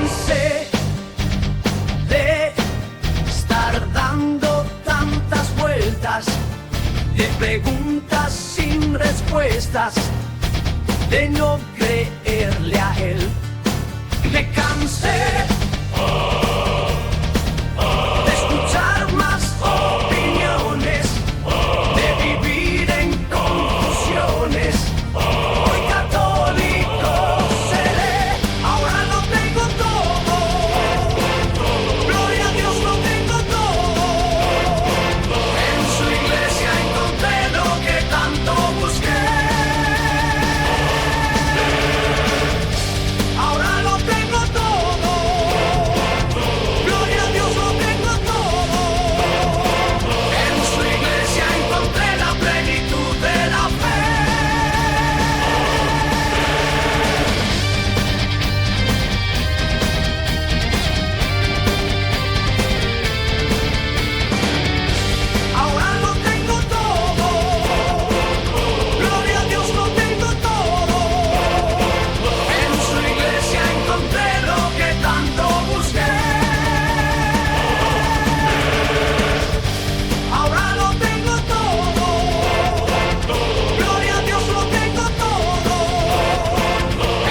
cansé de estar dando tantas vueltas, de preguntas sin respuestas, de no creerle a él. Me cansé de escuchar más opiniones, de vivir en confusiones. Hoy católico seré, ahora lo tengo todo. Gloria a Dios, lo tengo todo. En su iglesia encontré lo que tanto busqué. Ahora lo tengo todo. Gloria a Dios, lo tengo todo. En su iglesia encontré la plenitud de la fe. Ahora lo tengo todo. Gloria a Dios, lo tengo todo. En su iglesia encontré lo que tanto busqué. Ahora lo tengo todo. Gloria a Dios, lo tengo todo.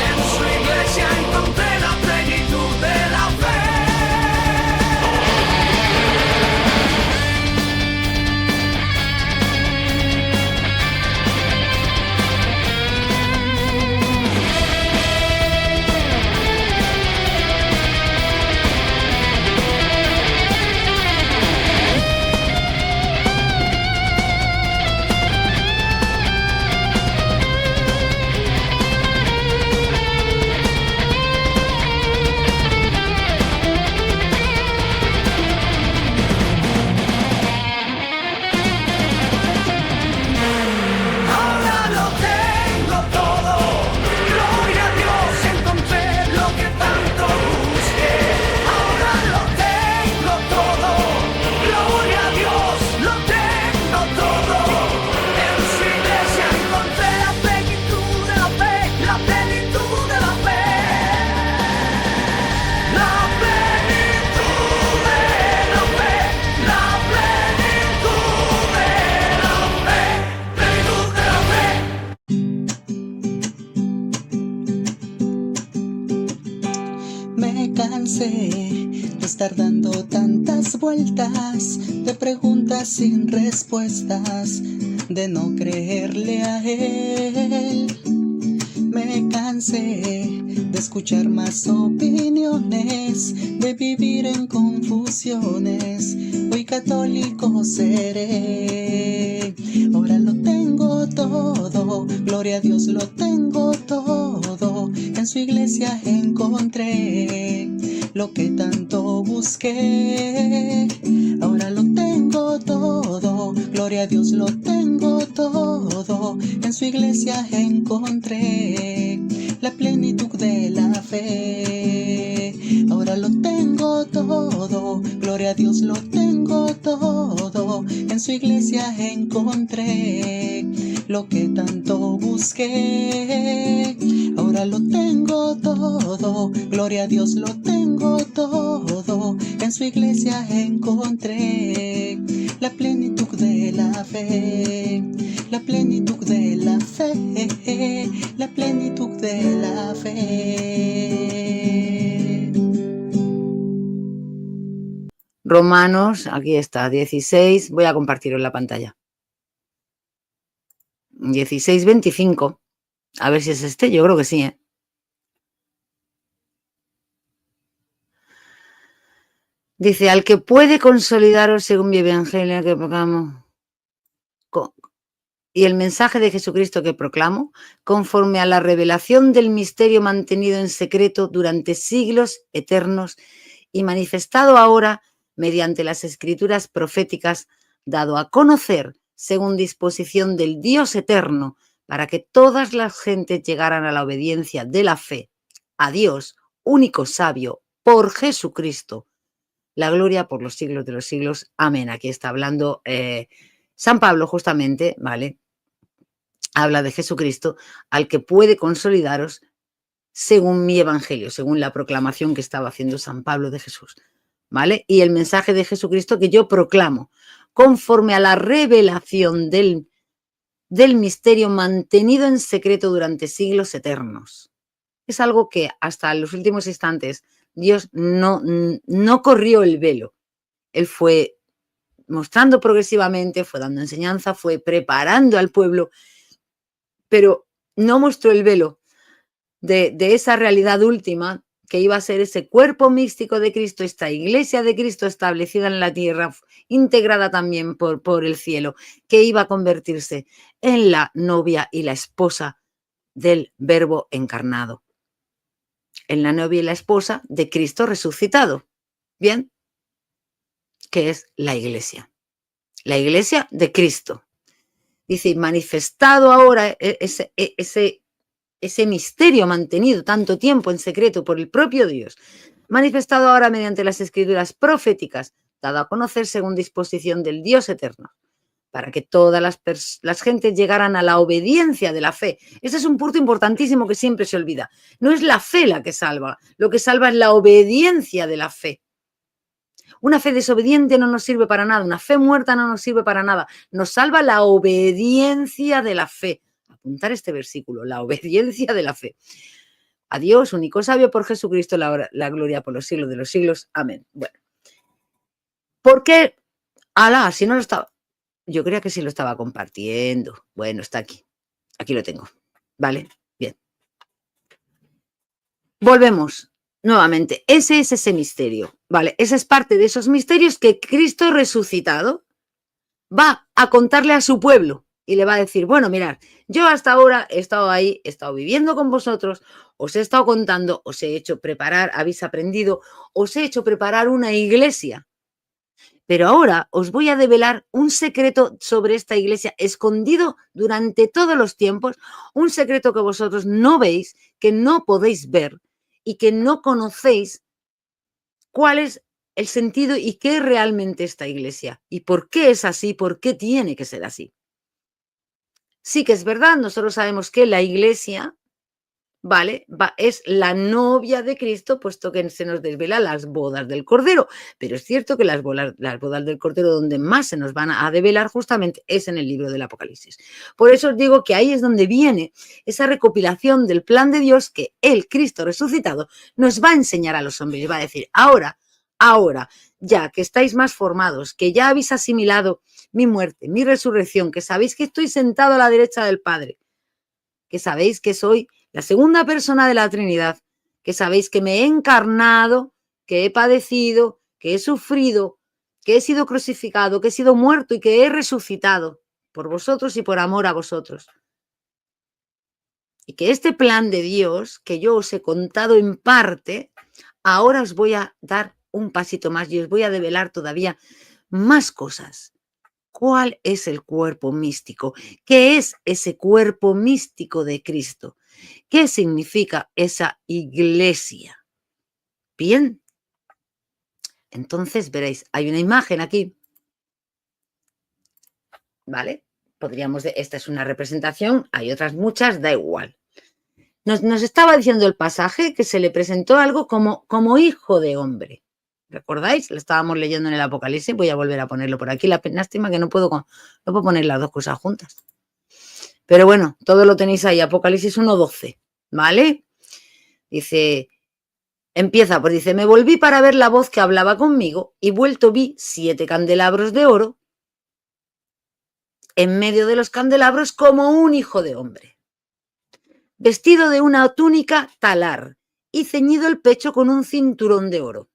En su iglesia encontré la plenitud de la fe. Ahora lo tengo todo. Gloria a Dios, encontré lo que tanto busqué. Ahora lo tengo todo. Gloria a Dios, lo tengo todo. En su iglesia encontré la plenitud de la fe, la plenitud de la fe. La plenitud de la fe, la plenitud de la fe, plenitud de la fe. Me cansé de estar dando tantas vueltas, de preguntas sin respuestas, de no creerle a él. Me cansé de escuchar más opiniones, de vivir en confusiones. Hoy católico seré, ahora lo tengo todo. Gloria a Dios, lo tengo todo. En su iglesia encontré lo que tanto busqué. Ahora lo tengo todo. Gloria a Dios, lo tengo todo. En su iglesia encontré la plenitud de la fe. Ahora lo tengo todo. Gloria a Dios, lo tengo todo. En su iglesia encontré lo que tanto busqué. Ahora lo tengo todo. Gloria a Dios, lo tengo todo. En su iglesia encontré la plenitud de la fe. La plenitud de la fe. La plenitud de la fe. Romanos, aquí está, 16. Voy a compartirlo en la pantalla. 16:25. A ver si es este, yo creo que sí, ¿eh? Dice, al que puede consolidaros según mi evangelio que proclamo y el mensaje de Jesucristo que proclamo, conforme a la revelación del misterio mantenido en secreto durante siglos eternos y manifestado ahora mediante las escrituras proféticas, dado a conocer según disposición del Dios eterno, para que todas las gentes llegaran a la obediencia de la fe, a Dios, único sabio, por Jesucristo, la gloria por los siglos de los siglos. Amén. Aquí está hablando San Pablo justamente, ¿vale? Habla de Jesucristo, al que puede consolidaros según mi evangelio, según la proclamación que estaba haciendo San Pablo de Jesús, ¿vale? Y el mensaje de Jesucristo que yo proclamo, conforme a la revelación del misterio mantenido en secreto durante siglos eternos. Es algo que hasta los últimos instantes Dios no corrió el velo. Él fue mostrando progresivamente, fue dando enseñanza, fue preparando al pueblo, pero no mostró el velo de esa realidad última que iba a ser ese cuerpo místico de Cristo, esta iglesia de Cristo establecida en la tierra, integrada también por el cielo, que iba a convertirse en la novia y la esposa del Verbo encarnado, en la novia y la esposa de Cristo resucitado. Bien, que es la iglesia de Cristo. Dice, manifestado ahora ese misterio mantenido tanto tiempo en secreto por el propio Dios, manifestado ahora mediante las escrituras proféticas, dado a conocer según disposición del Dios eterno, para que todas las gentes llegaran a la obediencia de la fe. Ese es un punto importantísimo que siempre se olvida. No es la fe la que salva, lo que salva es la obediencia de la fe. Una fe desobediente no nos sirve para nada, una fe muerta no nos sirve para nada. Nos salva la obediencia de la fe. Apuntar este versículo, la obediencia de la fe. A Dios, único sabio, por Jesucristo, la gloria por los siglos de los siglos. Amén. Bueno, ¿por qué? Alá, si no lo estaba. Yo creía que sí lo estaba compartiendo. Bueno, está aquí. Aquí lo tengo. ¿Vale? Bien. Volvemos nuevamente. Ese es ese misterio. ¿Vale? Esa es parte de esos misterios que Cristo resucitado va a contarle a su pueblo y le va a decir, bueno, mirad, yo hasta ahora he estado ahí, he estado viviendo con vosotros, os he estado contando, os he hecho preparar, habéis aprendido, os he hecho preparar una iglesia. Pero ahora os voy a develar un secreto sobre esta iglesia escondido durante todos los tiempos, un secreto que vosotros no veis, que no podéis ver y que no conocéis cuál es el sentido y qué es realmente esta iglesia y por qué es así, por qué tiene que ser así. Sí que es verdad, nosotros sabemos que la iglesia, ¿vale? Es la novia de Cristo, puesto que se nos desvela las bodas del Cordero. Pero es cierto que las bodas del Cordero donde más se nos van a develar justamente es en el libro del Apocalipsis. Por eso os digo que ahí es donde viene esa recopilación del plan de Dios que el Cristo resucitado nos va a enseñar a los hombres. Va a decir, ahora, ya que estáis más formados, que ya habéis asimilado mi muerte, mi resurrección, que sabéis que estoy sentado a la derecha del Padre, que sabéis que soy la segunda persona de la Trinidad, que sabéis que me he encarnado, que he padecido, que he sufrido, que he sido crucificado, que he sido muerto y que he resucitado por vosotros y por amor a vosotros. Y que este plan de Dios, que yo os he contado en parte, ahora os voy a dar un pasito más y os voy a develar todavía más cosas. ¿Cuál es el cuerpo místico? ¿Qué es ese cuerpo místico de Cristo? ¿Qué significa esa iglesia? Bien, entonces veréis, hay una imagen aquí, ¿vale? Esta es una representación, hay otras muchas, da igual. Nos estaba diciendo el pasaje que se le presentó algo como hijo de hombre. ¿Recordáis? Lo estábamos leyendo en el Apocalipsis. Voy a volver a ponerlo por aquí. La lástima que no puedo poner las dos cosas juntas. Pero bueno, todo lo tenéis ahí. Apocalipsis 1:12, ¿vale? Dice, empieza, pues dice, me volví para ver la voz que hablaba conmigo y vuelto vi 7 candelabros de oro en medio de los candelabros como un hijo de hombre, vestido de una túnica talar y ceñido el pecho con un cinturón de oro.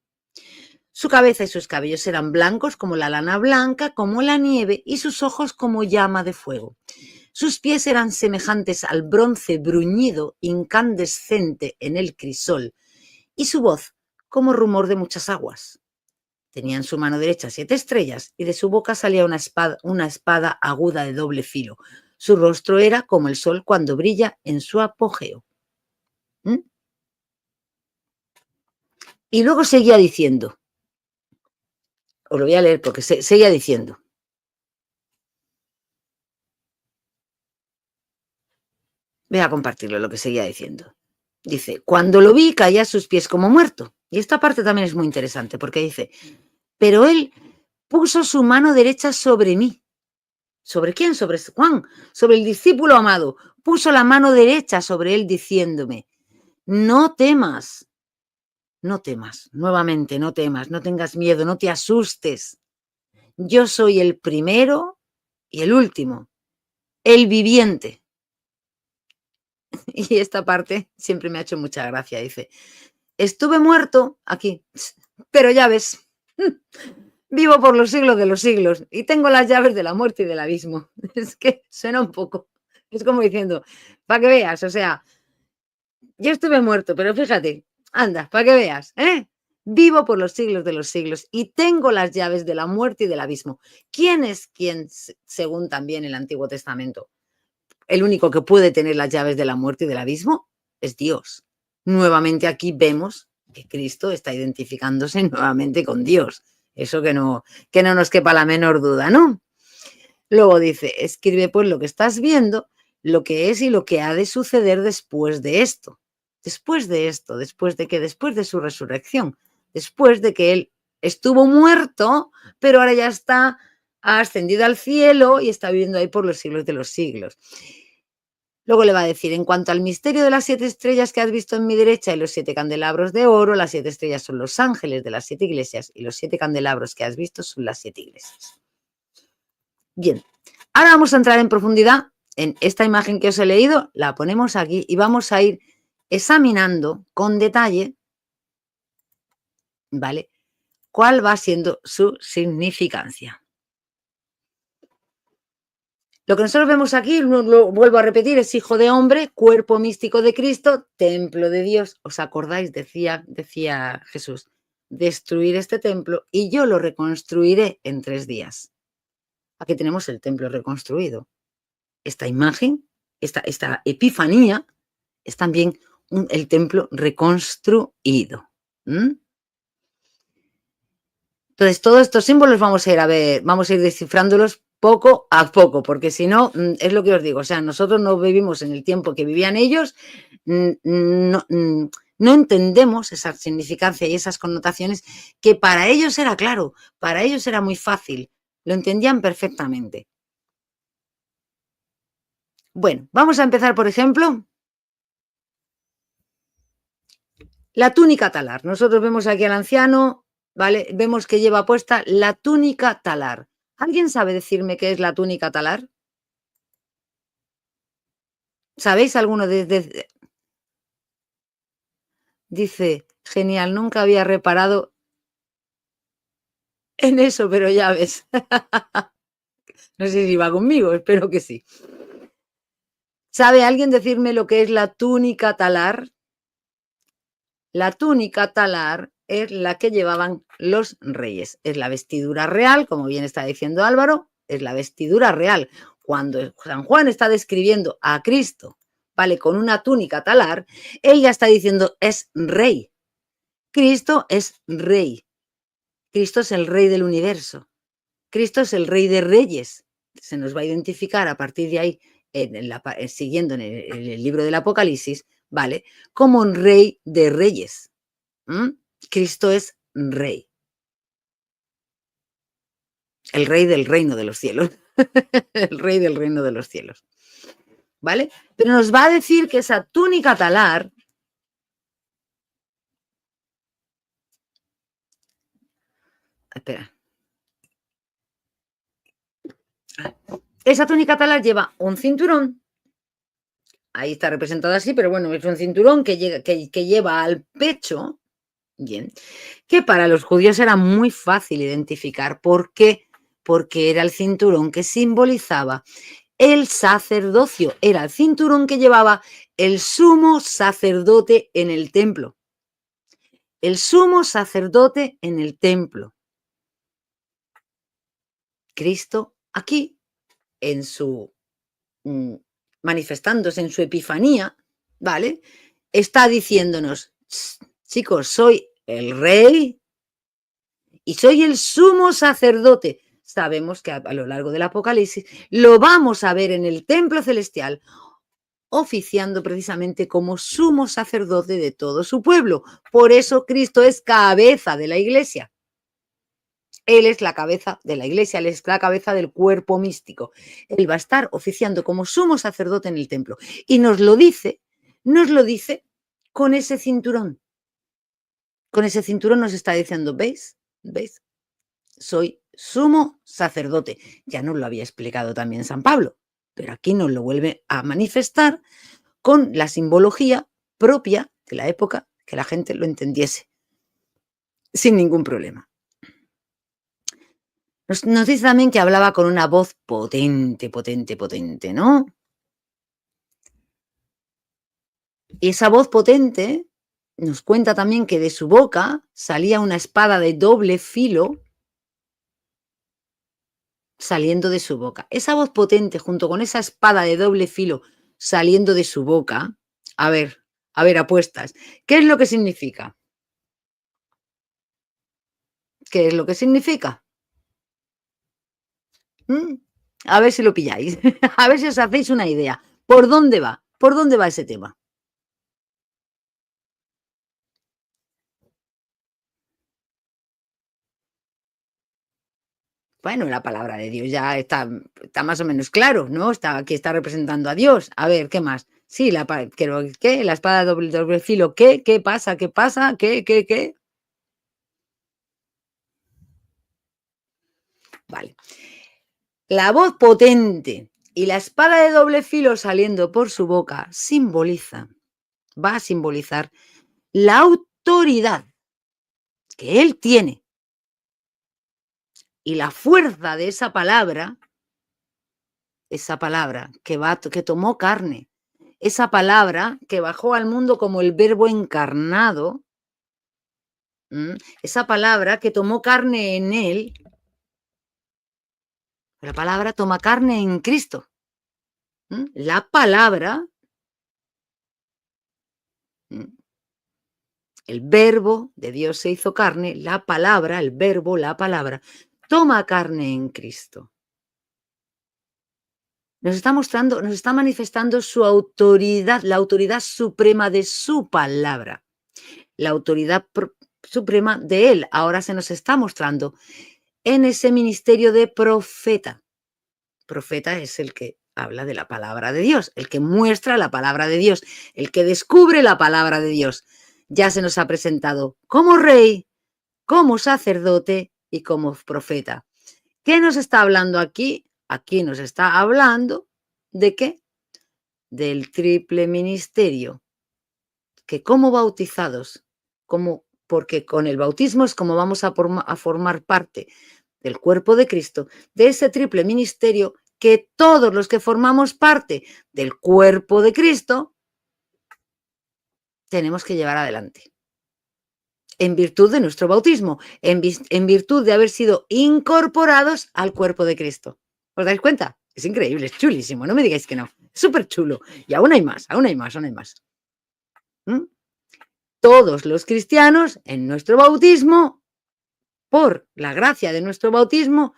Su cabeza y sus cabellos eran blancos como la lana blanca, como la nieve, y sus ojos como llama de fuego. Sus pies eran semejantes al bronce bruñido incandescente en el crisol, y su voz como rumor de muchas aguas. Tenía en su mano derecha 7 estrellas, y de su boca salía una espada aguda de doble filo. Su rostro era como el sol cuando brilla en su apogeo. Y luego seguía diciendo, os lo voy a leer porque seguía diciendo, voy a compartirlo lo que seguía diciendo. Dice, cuando lo vi caí a sus pies como muerto. Y esta parte también es muy interesante porque dice, pero él puso su mano derecha sobre mí. ¿Sobre quién? Sobre Juan, sobre el discípulo amado. Puso la mano derecha sobre él diciéndome, no temas, no temas, nuevamente, no temas, no tengas miedo, no te asustes. Yo soy el primero y el último, el viviente. Y esta parte siempre me ha hecho mucha gracia. Dice, estuve muerto aquí, pero ya ves, vivo por los siglos de los siglos y tengo las llaves de la muerte y del abismo. Es que suena un poco, es como diciendo, para que veas, o sea, yo estuve muerto, pero fíjate, anda, para que veas, ¿eh? Vivo por los siglos de los siglos y tengo las llaves de la muerte y del abismo. ¿Quién es quien, según también el Antiguo Testamento, el único que puede tener las llaves de la muerte y del abismo? Es Dios. Nuevamente aquí vemos que Cristo está identificándose nuevamente con Dios. Eso que no nos quepa la menor duda, ¿no? Luego dice, escribe pues lo que estás viendo, lo que es y lo que ha de suceder después de esto. Después de esto, después de que, después de su resurrección, después de que él estuvo muerto, pero ahora ya está ascendido al cielo y está viviendo ahí por los siglos de los siglos. Luego le va a decir, en cuanto al misterio de las 7 estrellas que has visto en mi derecha y los 7 candelabros de oro, las 7 estrellas son los ángeles de las 7 iglesias y los 7 candelabros que has visto son las 7 iglesias. Bien, ahora vamos a entrar en profundidad en esta imagen que os he leído, la ponemos aquí y vamos a ir examinando con detalle, ¿vale?, cuál va siendo su significancia. Lo que nosotros vemos aquí, lo vuelvo a repetir, es hijo de hombre, cuerpo místico de Cristo, templo de Dios. ¿Os acordáis? Decía Jesús, destruir este templo y yo lo reconstruiré en 3 días. Aquí tenemos el templo reconstruido. Esta imagen, esta epifanía, es también el templo reconstruido. Entonces, todos estos símbolos vamos a ir descifrándolos poco a poco, porque si no, es lo que os digo, o sea, nosotros no vivimos en el tiempo que vivían ellos, no entendemos esa significancia y esas connotaciones que para ellos era claro, para ellos era muy fácil, lo entendían perfectamente. Bueno, vamos a empezar, por ejemplo, la túnica talar. Nosotros vemos aquí al anciano, ¿vale? Vemos que lleva puesta la túnica talar. ¿Alguien sabe decirme qué es la túnica talar? ¿Sabéis alguno Dice, genial, nunca había reparado en eso, pero ya ves. No sé si va conmigo, espero que sí. ¿Sabe alguien decirme lo que es la túnica talar? La túnica talar es la que llevaban los reyes. Es la vestidura real, como bien está diciendo Álvaro, es la vestidura real. Cuando San Juan está describiendo a Cristo, ¿vale?, con una túnica talar, ella está diciendo es rey. Cristo es rey. Cristo es el rey del universo. Cristo es el rey de reyes. Se nos va a identificar a partir de ahí, siguiendo en el libro del Apocalipsis, ¿vale?, como un rey de reyes. Cristo es rey. El rey del reino de los cielos. El rey del reino de los cielos. ¿Vale? Pero nos va a decir que esa túnica talar esa túnica talar lleva un cinturón. Ahí está representado así, pero bueno, es un cinturón que lleva al pecho. Bien, que para los judíos era muy fácil identificar. ¿Por qué? Porque era el cinturón que simbolizaba el sacerdocio. Era el cinturón que llevaba el sumo sacerdote en el templo. El sumo sacerdote en el templo. Cristo aquí, manifestándose en su epifanía, ¿vale?, está diciéndonos, chicos, soy el rey y soy el sumo sacerdote. Sabemos que a lo largo del Apocalipsis lo vamos a ver en el templo celestial oficiando precisamente como sumo sacerdote de todo su pueblo. Por eso Cristo es cabeza de la iglesia. Él es la cabeza de la iglesia, él es la cabeza del cuerpo místico. Él va a estar oficiando como sumo sacerdote en el templo. Y nos lo dice con ese cinturón. Con ese cinturón nos está diciendo, ¿veis? ¿Veis? Soy sumo sacerdote. Ya nos lo había explicado también San Pablo, pero aquí nos lo vuelve a manifestar con la simbología propia de la época, que la gente lo entendiese sin ningún problema. Nos dice también que hablaba con una voz potente, potente, potente, ¿no? Y esa voz potente nos cuenta también que de su boca salía una espada de doble filo saliendo de su boca. Esa voz potente junto con esa espada de doble filo saliendo de su boca, a ver, apuestas. ¿Qué es lo que significa? ¿Qué es lo que significa? A ver si lo pilláis, a ver si os hacéis una idea. ¿Por dónde va? ¿Por dónde va ese tema? Bueno, la palabra de Dios ya está más o menos claro, ¿no? Aquí está representando a Dios. A ver, ¿qué más? Sí, ¿qué? La espada de doble filo, ¿qué? ¿Qué pasa? ¿Qué pasa? ¿Qué? Vale. La voz potente y la espada de doble filo saliendo por su boca va a simbolizar la autoridad que él tiene y la fuerza de esa palabra que tomó carne, esa palabra que bajó al mundo como el Verbo encarnado, esa palabra que tomó carne en él, la palabra toma carne en Cristo. La palabra, el Verbo de Dios se hizo carne, la palabra, el Verbo, la palabra, toma carne en Cristo. Nos está manifestando su autoridad, la autoridad suprema de su palabra, la autoridad suprema de él. Ahora se nos está mostrando en ese ministerio de profeta. Profeta es el que habla de la palabra de Dios, el que muestra la palabra de Dios, el que descubre la palabra de Dios. Ya se nos ha presentado como rey, como sacerdote y como profeta. ¿Qué nos está hablando aquí? Aquí nos está hablando ¿de qué? Del triple ministerio. Que como bautizados, porque con el bautismo es como vamos a formar parte del cuerpo de Cristo, de ese triple ministerio que todos los que formamos parte del cuerpo de Cristo tenemos que llevar adelante. En virtud de nuestro bautismo, en virtud de haber sido incorporados al cuerpo de Cristo. ¿Os dais cuenta? Es increíble, es chulísimo, no me digáis que no. Es súper chulo. Y aún hay más. Todos los cristianos en nuestro bautismo, por la gracia de nuestro bautismo,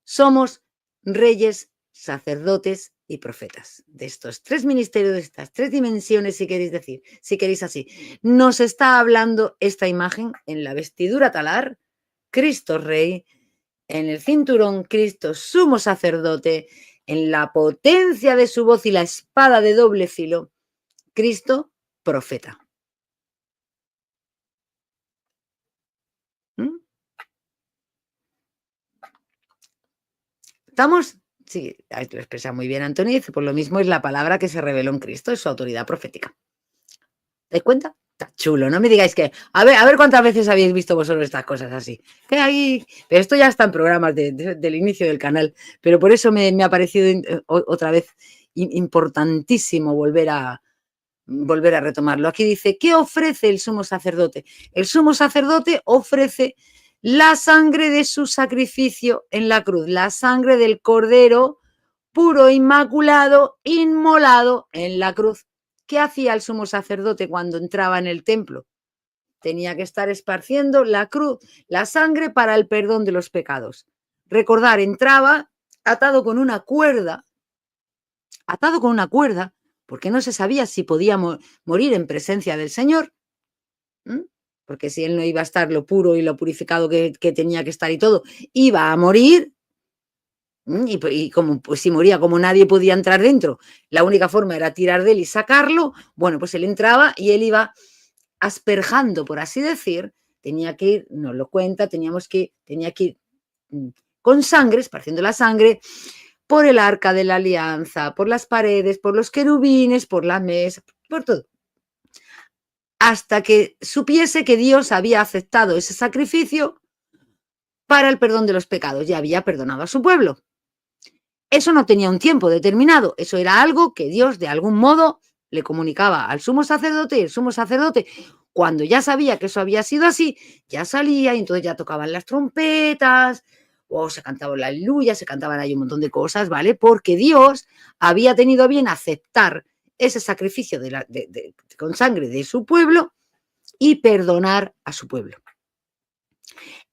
somos reyes, sacerdotes y profetas. De estos tres ministerios, de estas tres dimensiones, si queréis así. Nos está hablando esta imagen en la vestidura talar, Cristo Rey, en el cinturón, Cristo sumo sacerdote, en la potencia de su voz y la espada de doble filo, Cristo profeta. ¿Estamos? Sí, lo expresa muy bien Antonio, dice, por lo mismo es la palabra que se reveló en Cristo, es su autoridad profética. ¿Te das cuenta? Está chulo, no me digáis que... A ver cuántas veces habéis visto vosotros estas cosas así. Que hay... Pero esto ya está en programas del inicio del canal, pero por eso me ha parecido otra vez importantísimo volver a retomarlo. Aquí dice, ¿qué ofrece el sumo sacerdote? El sumo sacerdote ofrece la sangre de su sacrificio en la cruz, la sangre del cordero puro, inmaculado, inmolado en la cruz. ¿Qué hacía el sumo sacerdote cuando entraba en el templo? Tenía que estar esparciendo la sangre para el perdón de los pecados. Recordar, entraba atado con una cuerda porque no se sabía si podía morir en presencia del Señor, porque si él no iba a estar lo puro y lo purificado que tenía que estar y todo, iba a morir. Y como pues si moría, como nadie podía entrar dentro, la única forma era tirar de él y sacarlo. Bueno, pues él entraba y él iba asperjando, por así decir, tenía que ir, nos lo cuenta, tenía que ir con sangre, esparciendo la sangre por el arca de la alianza, por las paredes, por los querubines, por la mesa, por todo, hasta que supiese que Dios había aceptado ese sacrificio para el perdón de los pecados y había perdonado a su pueblo. Eso no tenía un tiempo determinado, eso era algo que Dios de algún modo le comunicaba al sumo sacerdote, y el sumo sacerdote, cuando ya sabía que eso había sido así, ya salía y entonces ya tocaban las trompetas o se cantaban la aleluya, se cantaban ahí un montón de cosas, ¿vale? Porque Dios había tenido bien aceptar ese sacrificio con sangre de su pueblo y perdonar a su pueblo.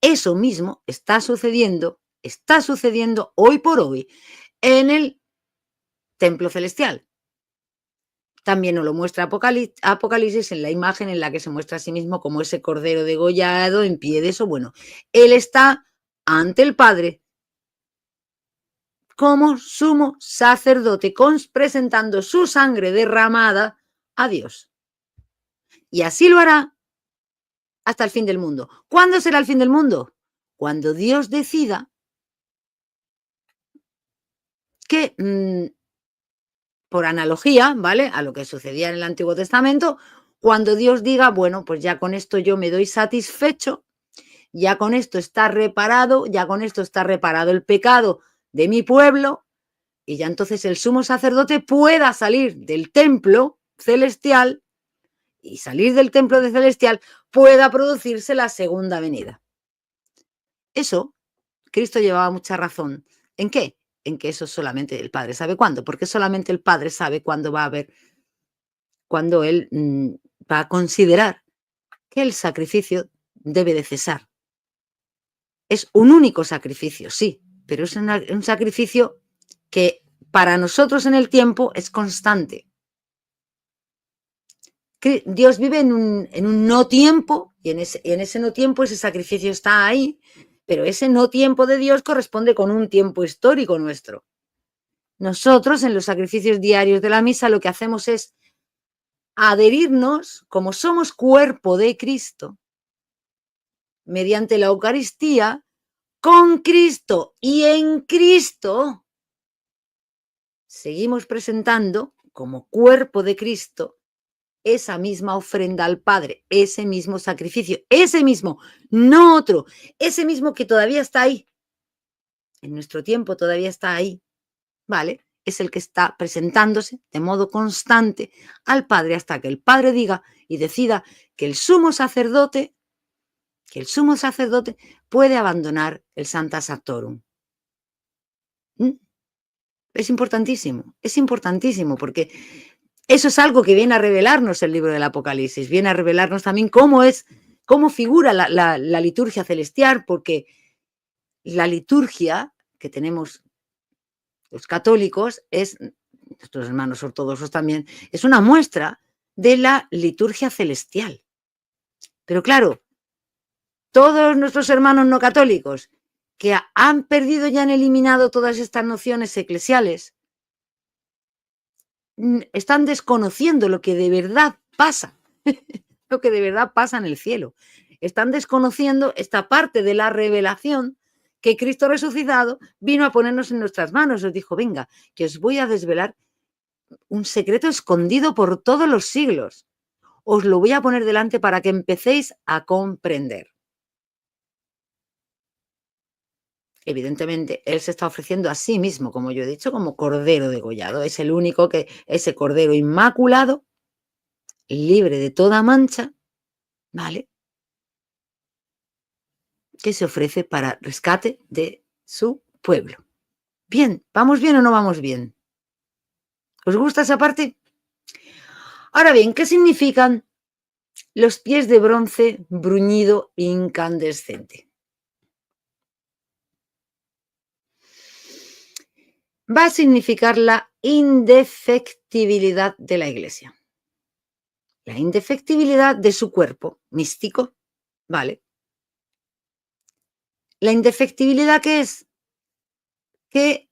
Eso mismo está sucediendo hoy por hoy en el templo celestial. También nos lo muestra Apocalipsis en la imagen en la que se muestra a sí mismo como ese cordero degollado en pie de eso. Bueno, él está ante el Padre como sumo sacerdote, presentando su sangre derramada a Dios. Y así lo hará hasta el fin del mundo. ¿Cuándo será el fin del mundo? Cuando Dios decida que, por analogía, ¿vale?, a lo que sucedía en el Antiguo Testamento, cuando Dios diga, bueno, pues ya con esto yo me doy satisfecho, ya con esto está reparado, ya con esto está reparado el pecado de mi pueblo, y ya entonces el sumo sacerdote pueda salir del templo celestial, y salir del templo celestial pueda producirse la segunda venida. Eso, Cristo llevaba mucha razón. ¿En qué? En que eso solamente el Padre sabe cuándo, porque solamente el Padre sabe cuándo va a haber, cuando Él va a considerar que el sacrificio debe de cesar. Es un único sacrificio, sí, pero es un sacrificio que para nosotros en el tiempo es constante. Que Dios vive en un no tiempo y en ese no tiempo ese sacrificio está ahí, pero ese no tiempo de Dios corresponde con un tiempo histórico nuestro. Nosotros en los sacrificios diarios de la misa lo que hacemos es adherirnos, como somos cuerpo de Cristo, mediante la Eucaristía, con Cristo y en Cristo, seguimos presentando como cuerpo de Cristo esa misma ofrenda al Padre, ese mismo sacrificio, ese mismo, no otro, ese mismo que todavía está ahí, en nuestro tiempo todavía está ahí, ¿vale? Es el que está presentándose de modo constante al Padre hasta que el Padre diga y decida que el sumo sacerdote puede abandonar el Sancta Sanctorum. Es importantísimo, porque eso es algo que viene a revelarnos el libro del Apocalipsis, viene a revelarnos también cómo figura la liturgia celestial, porque la liturgia que tenemos los católicos nuestros hermanos ortodoxos también, es una muestra de la liturgia celestial. Pero claro, todos nuestros hermanos no católicos que han perdido y han eliminado todas estas nociones eclesiales, están desconociendo lo que de verdad pasa, lo que de verdad pasa en el cielo. Están desconociendo esta parte de la revelación que Cristo resucitado vino a ponernos en nuestras manos. Os dijo, venga, que os voy a desvelar un secreto escondido por todos los siglos. Os lo voy a poner delante para que empecéis a comprender. Evidentemente, Él se está ofreciendo a sí mismo, como yo he dicho, como cordero degollado. Es el único ese cordero inmaculado, libre de toda mancha, ¿vale?, que se ofrece para rescate de su pueblo. Bien, ¿vamos bien o no vamos bien? ¿Os gusta esa parte? Ahora bien, ¿qué significan los pies de bronce bruñido incandescente? va a significar la indefectibilidad de la Iglesia. La indefectibilidad de su cuerpo místico, ¿vale? La indefectibilidad, ¿qué es? Que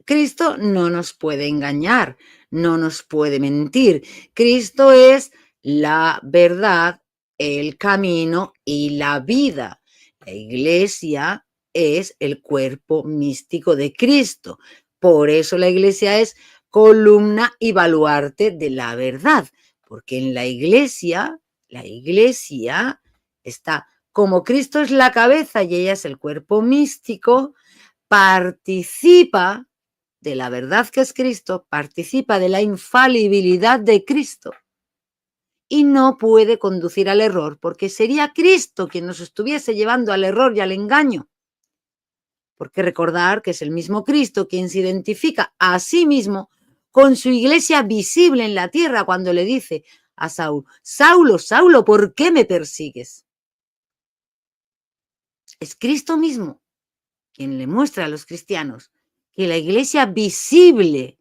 Cristo no nos puede engañar, no nos puede mentir. Cristo es la verdad, el camino y la vida. La Iglesia es el cuerpo místico de Cristo. Por eso la Iglesia es columna y baluarte de la verdad, porque en la Iglesia está, como Cristo es la cabeza y ella es el cuerpo místico, participa de la verdad que es Cristo, participa de la infalibilidad de Cristo y no puede conducir al error, porque sería Cristo quien nos estuviese llevando al error y al engaño. Porque recordar que es el mismo Cristo quien se identifica a sí mismo con su iglesia visible en la tierra cuando le dice a Saulo, Saulo, Saulo, ¿por qué me persigues? Es Cristo mismo quien le muestra a los cristianos que la iglesia visible,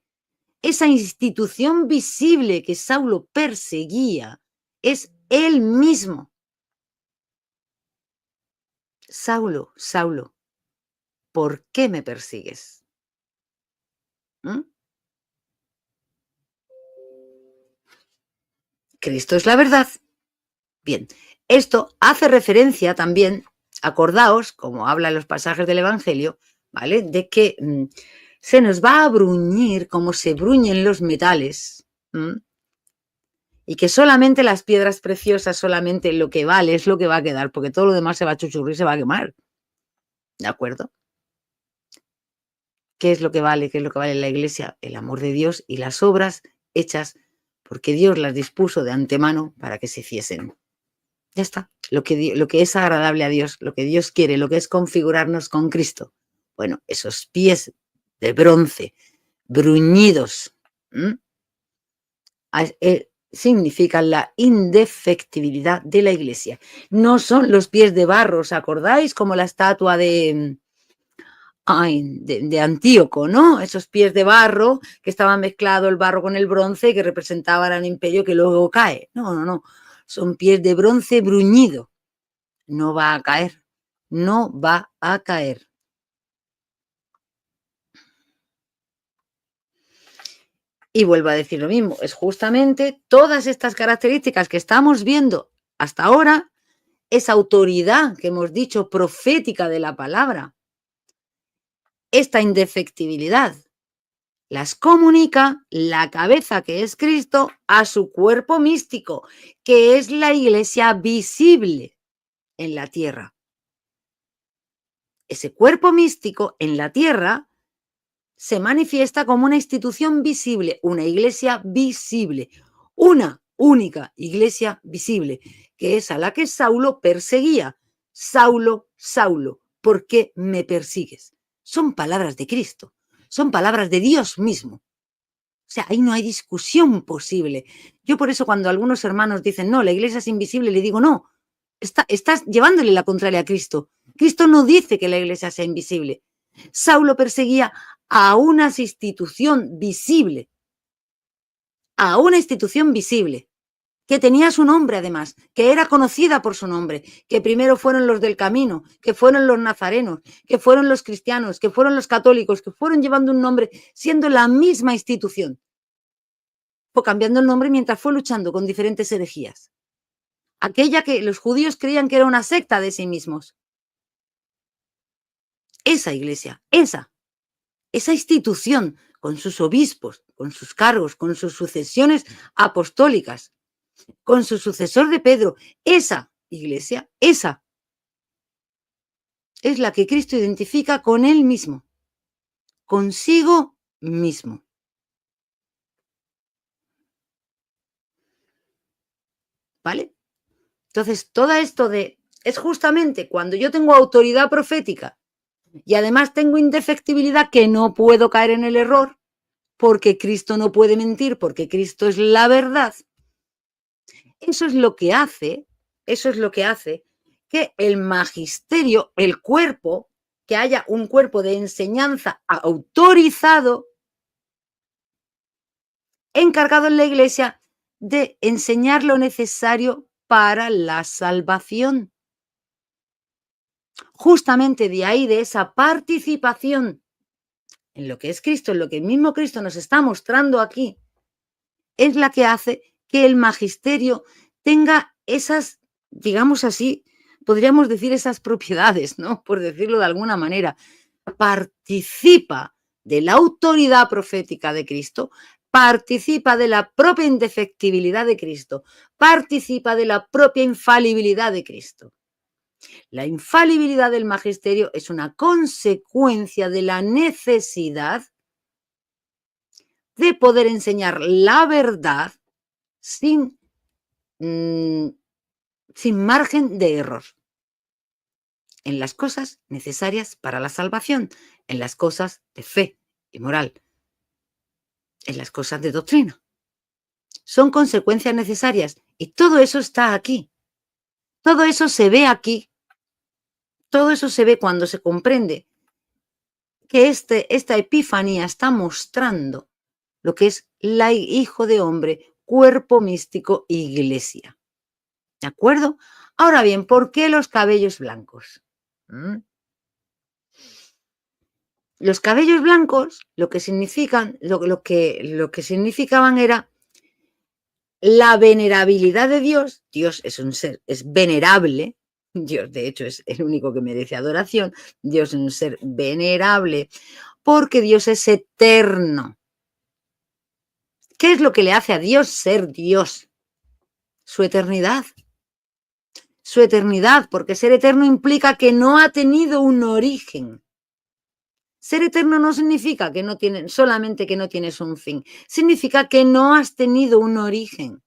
esa institución visible que Saulo perseguía, es él mismo. Saulo, Saulo, ¿por qué me persigues? ¿Mm? Cristo es la verdad. Bien, esto hace referencia también, acordaos, como habla en los pasajes del Evangelio, ¿vale? De que se nos va a bruñir como se bruñen los metales, y que solamente las piedras preciosas, solamente lo que vale es lo que va a quedar, porque todo lo demás se va a chuchurrir, se va a quemar. ¿De acuerdo? ¿Qué es lo que vale? ¿Qué es lo que vale en la Iglesia? El amor de Dios y las obras hechas porque Dios las dispuso de antemano para que se hiciesen. Ya está. Lo que es agradable a Dios, lo que Dios quiere, lo que es configurarnos con Cristo. Bueno, esos pies de bronce, bruñidos, significan la indefectibilidad de la Iglesia. No son los pies de barro, ¿os acordáis? Como la estatua de Antíoco, ¿no? Esos pies de barro que estaban mezclado el barro con el bronce y que representaban al imperio que luego cae. No, no, no. Son pies de bronce bruñido. No va a caer. No va a caer. Y vuelvo a decir lo mismo. Es justamente todas estas características que estamos viendo hasta ahora, esa autoridad que hemos dicho profética de la palabra, esta indefectibilidad, las comunica la cabeza que es Cristo a su cuerpo místico, que es la iglesia visible en la tierra. Ese cuerpo místico en la tierra se manifiesta como una institución visible, una iglesia visible, una única iglesia visible, que es a la que Saulo perseguía. Saulo, Saulo, ¿por qué me persigues? Son palabras de Cristo, son palabras de Dios mismo. O sea, ahí no hay discusión posible. Yo por eso cuando algunos hermanos dicen, no, la iglesia es invisible, le digo, no, estás llevándole la contraria a Cristo. Cristo no dice que la iglesia sea invisible. Saulo perseguía a una institución visible, que tenía su nombre además, que era conocida por su nombre, que primero fueron los del camino, que fueron los nazarenos, que fueron los cristianos, que fueron los católicos, que fueron llevando un nombre, siendo la misma institución. Fue cambiando el nombre mientras fue luchando con diferentes herejías. Aquella que los judíos creían que era una secta de sí mismos. Esa iglesia, esa institución, con sus obispos, con sus cargos, con sus sucesiones apostólicas, con su sucesor de Pedro, esa iglesia, esa es la que Cristo identifica con él mismo, consigo mismo. ¿Vale? Entonces, todo esto es justamente cuando yo tengo autoridad profética y además tengo indefectibilidad, que no puedo caer en el error, porque Cristo no puede mentir, porque Cristo es la verdad. Eso es lo que hace que el magisterio, el cuerpo, que haya un cuerpo de enseñanza autorizado, encargado en la Iglesia de enseñar lo necesario para la salvación. Justamente de ahí, de esa participación en lo que es Cristo, en lo que el mismo Cristo nos está mostrando aquí, es la que hace que el magisterio tenga esas, digamos así, podríamos decir esas propiedades, ¿no? Por decirlo de alguna manera. Participa de la autoridad profética de Cristo, participa de la propia indefectibilidad de Cristo, participa de la propia infalibilidad de Cristo. La infalibilidad del magisterio es una consecuencia de la necesidad de poder enseñar la verdad sin margen de error, en las cosas necesarias para la salvación, en las cosas de fe y moral, en las cosas de doctrina. Son consecuencias necesarias y todo eso está aquí. Todo eso se ve aquí. Todo eso se ve cuando se comprende que esta epifanía está mostrando lo que es la Hijo de Hombre, cuerpo místico, iglesia. ¿De acuerdo? Ahora bien, ¿por qué los cabellos blancos? Los cabellos blancos lo que significaban era la venerabilidad de Dios. Dios es un ser, es venerable. Dios, de hecho, es el único que merece adoración. Dios es un ser venerable porque Dios es eterno. ¿Qué es lo que le hace a Dios ser Dios? Su eternidad. Su eternidad, porque ser eterno implica que no ha tenido un origen. Ser eterno no significa que no tienes, solamente que no tienes un fin. Significa que no has tenido un origen.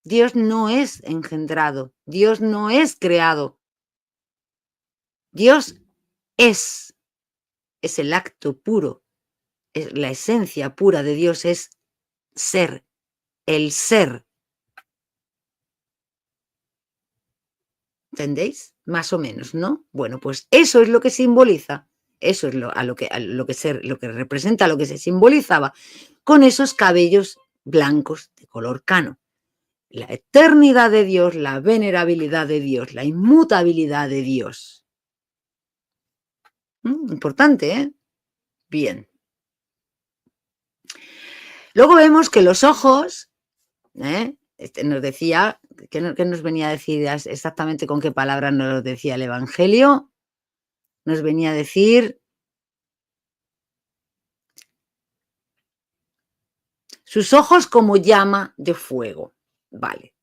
Dios no es engendrado. Dios no es creado. Dios es. Es el acto puro. Es la esencia pura de Dios es ser. El ser. ¿Entendéis? Más o menos, ¿no? Bueno, pues eso es lo que simboliza, eso es lo que representa, lo que se simbolizaba con esos cabellos blancos de color cano. La eternidad de Dios, la venerabilidad de Dios, la inmutabilidad de Dios. Importante, ¿eh? Bien. Luego vemos que los ojos, nos decía, ¿qué nos venía a decir exactamente con qué palabras nos lo decía el Evangelio? Nos venía a decir sus ojos como llama de fuego. Vale.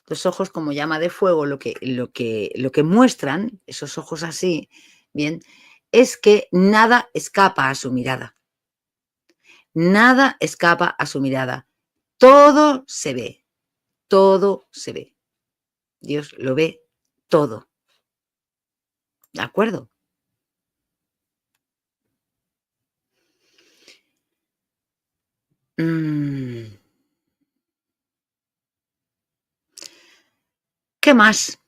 Los ojos como llama de fuego, lo que muestran, esos ojos así, bien, es que nada escapa a su mirada. Nada escapa a su mirada. Todo se ve. Todo se ve. Dios lo ve todo. ¿De acuerdo? ¿Qué más?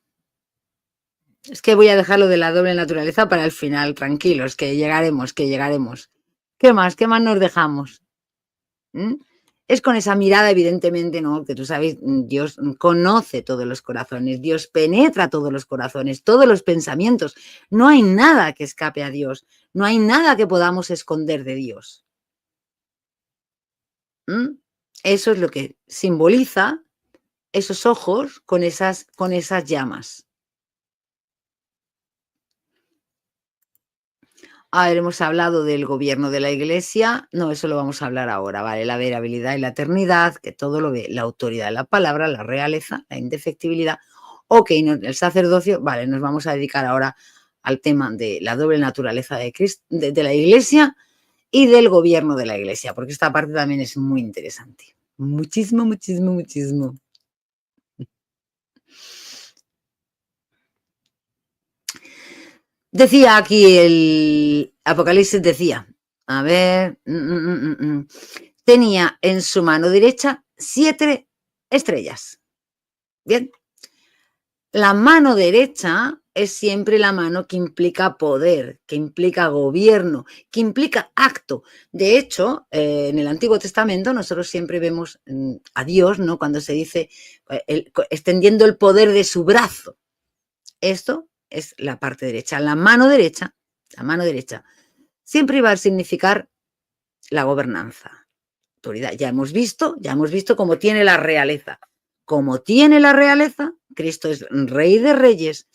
Es que voy a dejarlo de la doble naturaleza para el final, tranquilos, que llegaremos. ¿Qué más? ¿Qué más nos dejamos? Es con esa mirada, evidentemente, ¿no? Que tú sabes, Dios conoce todos los corazones, Dios penetra todos los corazones, todos los pensamientos. No hay nada que escape a Dios, no hay nada que podamos esconder de Dios. Eso es lo que simboliza esos ojos con esas llamas. A ver, hemos hablado del gobierno de la Iglesia. No, eso lo vamos a hablar ahora, ¿vale? La venerabilidad y la eternidad, que todo lo ve, la autoridad de la palabra, la realeza, la indefectibilidad. Ok, el sacerdocio, vale, nos vamos a dedicar ahora al tema de la doble naturaleza de la Iglesia y del gobierno de la Iglesia, porque esta parte también es muy interesante. Muchísimo, muchísimo, muchísimo. Decía aquí el Apocalipsis, decía, a ver, tenía en su mano derecha 7 estrellas. Bien, la mano derecha es siempre la mano que implica poder, que implica gobierno, que implica acto. De hecho, en el Antiguo Testamento nosotros siempre vemos a Dios, ¿no? Cuando se dice extendiendo el poder de su brazo. Esto es la parte derecha. La mano derecha siempre va a significar la gobernanza, autoridad. Ya hemos visto cómo tiene la realeza. Como tiene la realeza, Cristo es Rey de Reyes.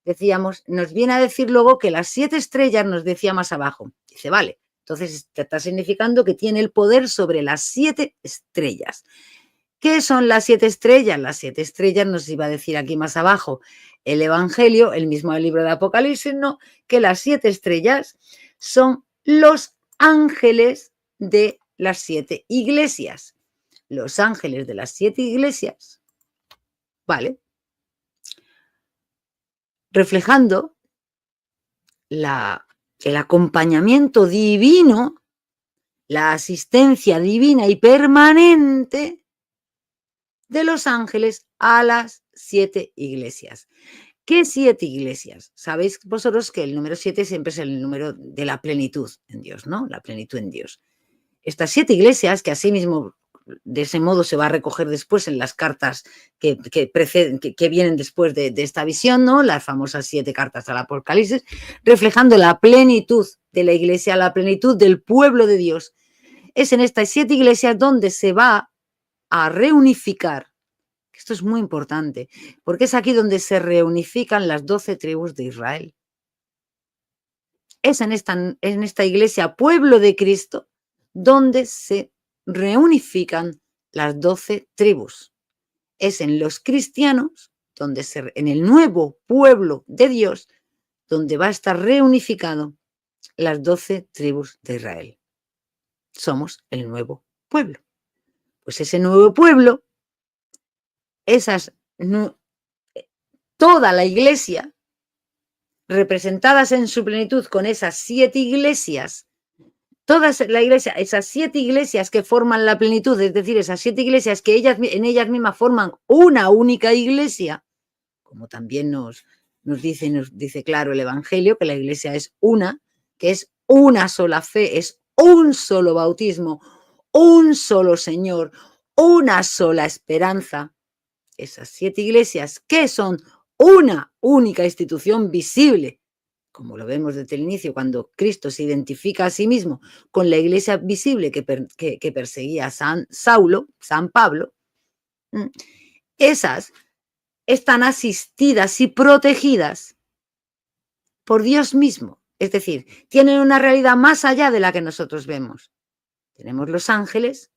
Decíamos, nos viene a decir luego que las 7 estrellas, nos decía más abajo. Dice, vale, entonces está significando que tiene el poder sobre las 7 estrellas. ¿Qué son las 7 estrellas? Las 7 estrellas nos iba a decir aquí más abajo el Evangelio, el mismo libro de Apocalipsis, ¿no? Que las 7 estrellas son los ángeles de las 7 iglesias. Los ángeles de las 7 iglesias, ¿vale? Reflejando el acompañamiento divino, la asistencia divina y permanente de los ángeles a las 7 iglesias. ¿Qué 7 iglesias? Sabéis vosotros que el número 7 siempre es el número de la plenitud en Dios, ¿no? La plenitud en Dios. Estas 7 iglesias, que asimismo de ese modo se va a recoger después en las cartas que vienen después de esta visión, ¿no? Las famosas 7 cartas al Apocalipsis, reflejando la plenitud de la iglesia, la plenitud del pueblo de Dios. Es en estas 7 iglesias donde se va a reunificar. Esto es muy importante, porque es aquí donde se reunifican las 12 tribus de Israel. Es en esta iglesia, pueblo de Cristo, donde se reunifican las 12 tribus. Es en los cristianos, en el nuevo pueblo de Dios, donde va a estar reunificado las 12 tribus de Israel. Somos el nuevo pueblo. Pues ese nuevo pueblo, toda la iglesia, representadas en su plenitud con esas 7 iglesias, esas 7 iglesias que forman la plenitud, es decir, esas 7 iglesias que en ellas mismas forman una única iglesia, como también nos dice claro el Evangelio, que la iglesia es una, que es una sola fe, es un solo bautismo, un solo Señor, una sola esperanza. Esas 7 iglesias que son una única institución visible, como lo vemos desde el inicio, cuando Cristo se identifica a sí mismo con la iglesia visible que perseguía a San Pablo, esas están asistidas y protegidas por Dios mismo. Es decir, tienen una realidad más allá de la que nosotros vemos. Tenemos los ángeles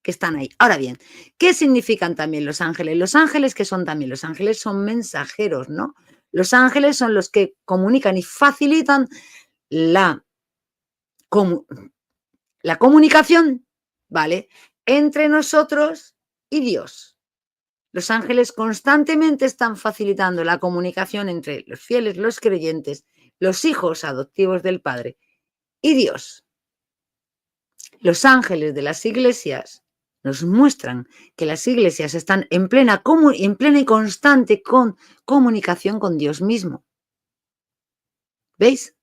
que están ahí. Ahora bien, ¿qué significan también los ángeles? Los ángeles, ¿qué son también? Los ángeles son mensajeros, ¿no? Los ángeles son los que comunican y facilitan la comunicación, ¿vale? Entre nosotros y Dios. Los ángeles constantemente están facilitando la comunicación entre los fieles, los creyentes, los hijos adoptivos del Padre y Dios. Los ángeles de las iglesias nos muestran que las iglesias están en plena y constante comunicación con Dios mismo. ¿Veis?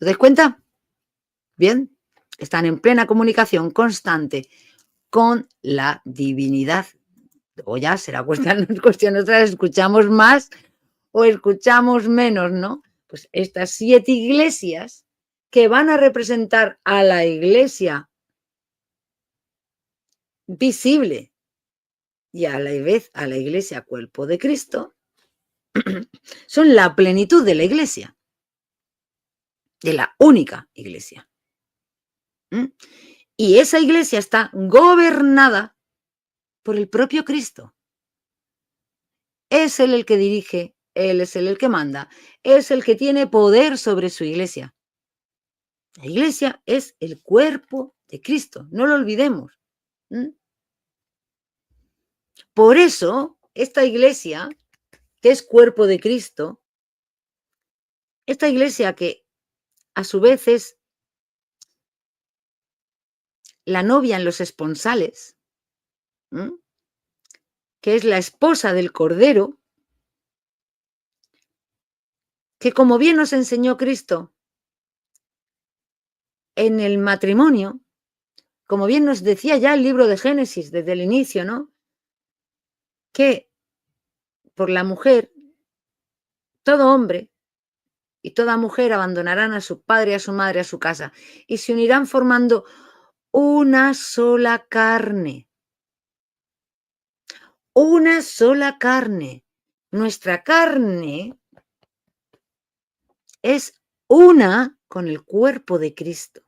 ¿Os dais cuenta? Bien, están en plena comunicación constante con la divinidad. O ya será cuestión otra, escuchamos más o escuchamos menos, ¿no? Pues estas 7 iglesias que van a representar a la iglesia visible y a la vez a la iglesia cuerpo de Cristo, son la plenitud de la iglesia, de la única iglesia. Y esa iglesia está gobernada por el propio Cristo. Es Él el que dirige, Él es el que manda, es el que tiene poder sobre su iglesia. La iglesia es el cuerpo de Cristo, no lo olvidemos. Por eso, esta iglesia, que es cuerpo de Cristo, esta iglesia que a su vez es la novia en los esponsales, que es la esposa del Cordero, que como bien nos enseñó Cristo en el matrimonio, como bien nos decía ya el libro de Génesis desde el inicio, ¿no? Que por la mujer, todo hombre y toda mujer abandonarán a su padre, a su madre, a su casa y se unirán formando una sola carne. Una sola carne. Nuestra carne es una con el cuerpo de Cristo.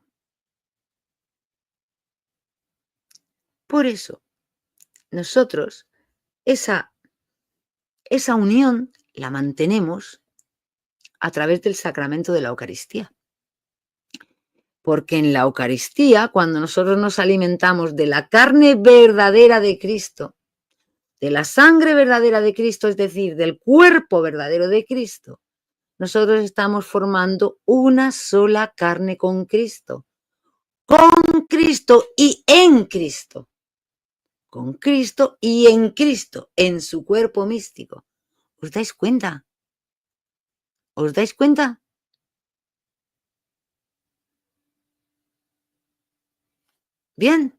Por eso, nosotros esa unión la mantenemos a través del sacramento de la Eucaristía. Porque en la Eucaristía, cuando nosotros nos alimentamos de la carne verdadera de Cristo, de la sangre verdadera de Cristo, es decir, del cuerpo verdadero de Cristo, nosotros estamos formando una sola carne con Cristo y en Cristo. Con Cristo y en Cristo, en su cuerpo místico. ¿Os dais cuenta? ¿Os dais cuenta? Bien,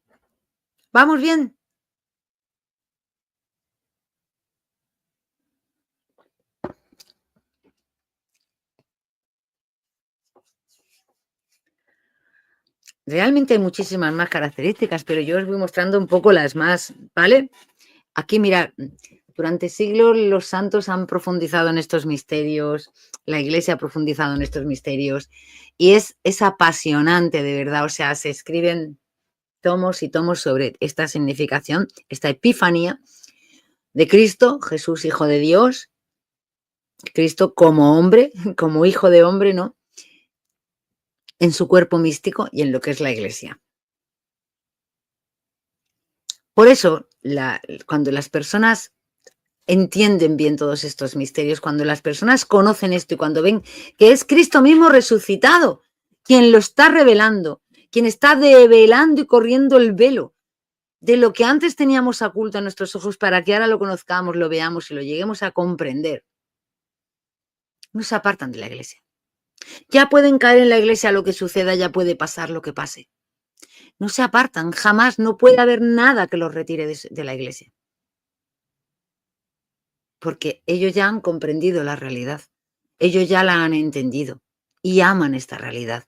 vamos bien. Realmente hay muchísimas más características, pero yo os voy mostrando un poco las más, ¿vale? Aquí, mirad, durante siglos los santos han profundizado en estos misterios, la Iglesia ha profundizado en estos misterios y es apasionante, de verdad. O sea, se escriben tomos y tomos sobre esta significación, esta epifanía de Cristo, Jesús, Hijo de Dios, Cristo como hombre, como hijo de hombre, ¿no? En su cuerpo místico y en lo que es la Iglesia. Por eso, cuando las personas entienden bien todos estos misterios, cuando las personas conocen esto y cuando ven que es Cristo mismo resucitado quien lo está revelando, quien está develando y corriendo el velo de lo que antes teníamos oculto a nuestros ojos para que ahora lo conozcamos, lo veamos y lo lleguemos a comprender, no se apartan de la Iglesia. Ya pueden caer en la Iglesia lo que suceda, ya puede pasar lo que pase. No se apartan, jamás, no puede haber nada que los retire de la Iglesia. Porque ellos ya han comprendido la realidad, ellos ya la han entendido y aman esta realidad,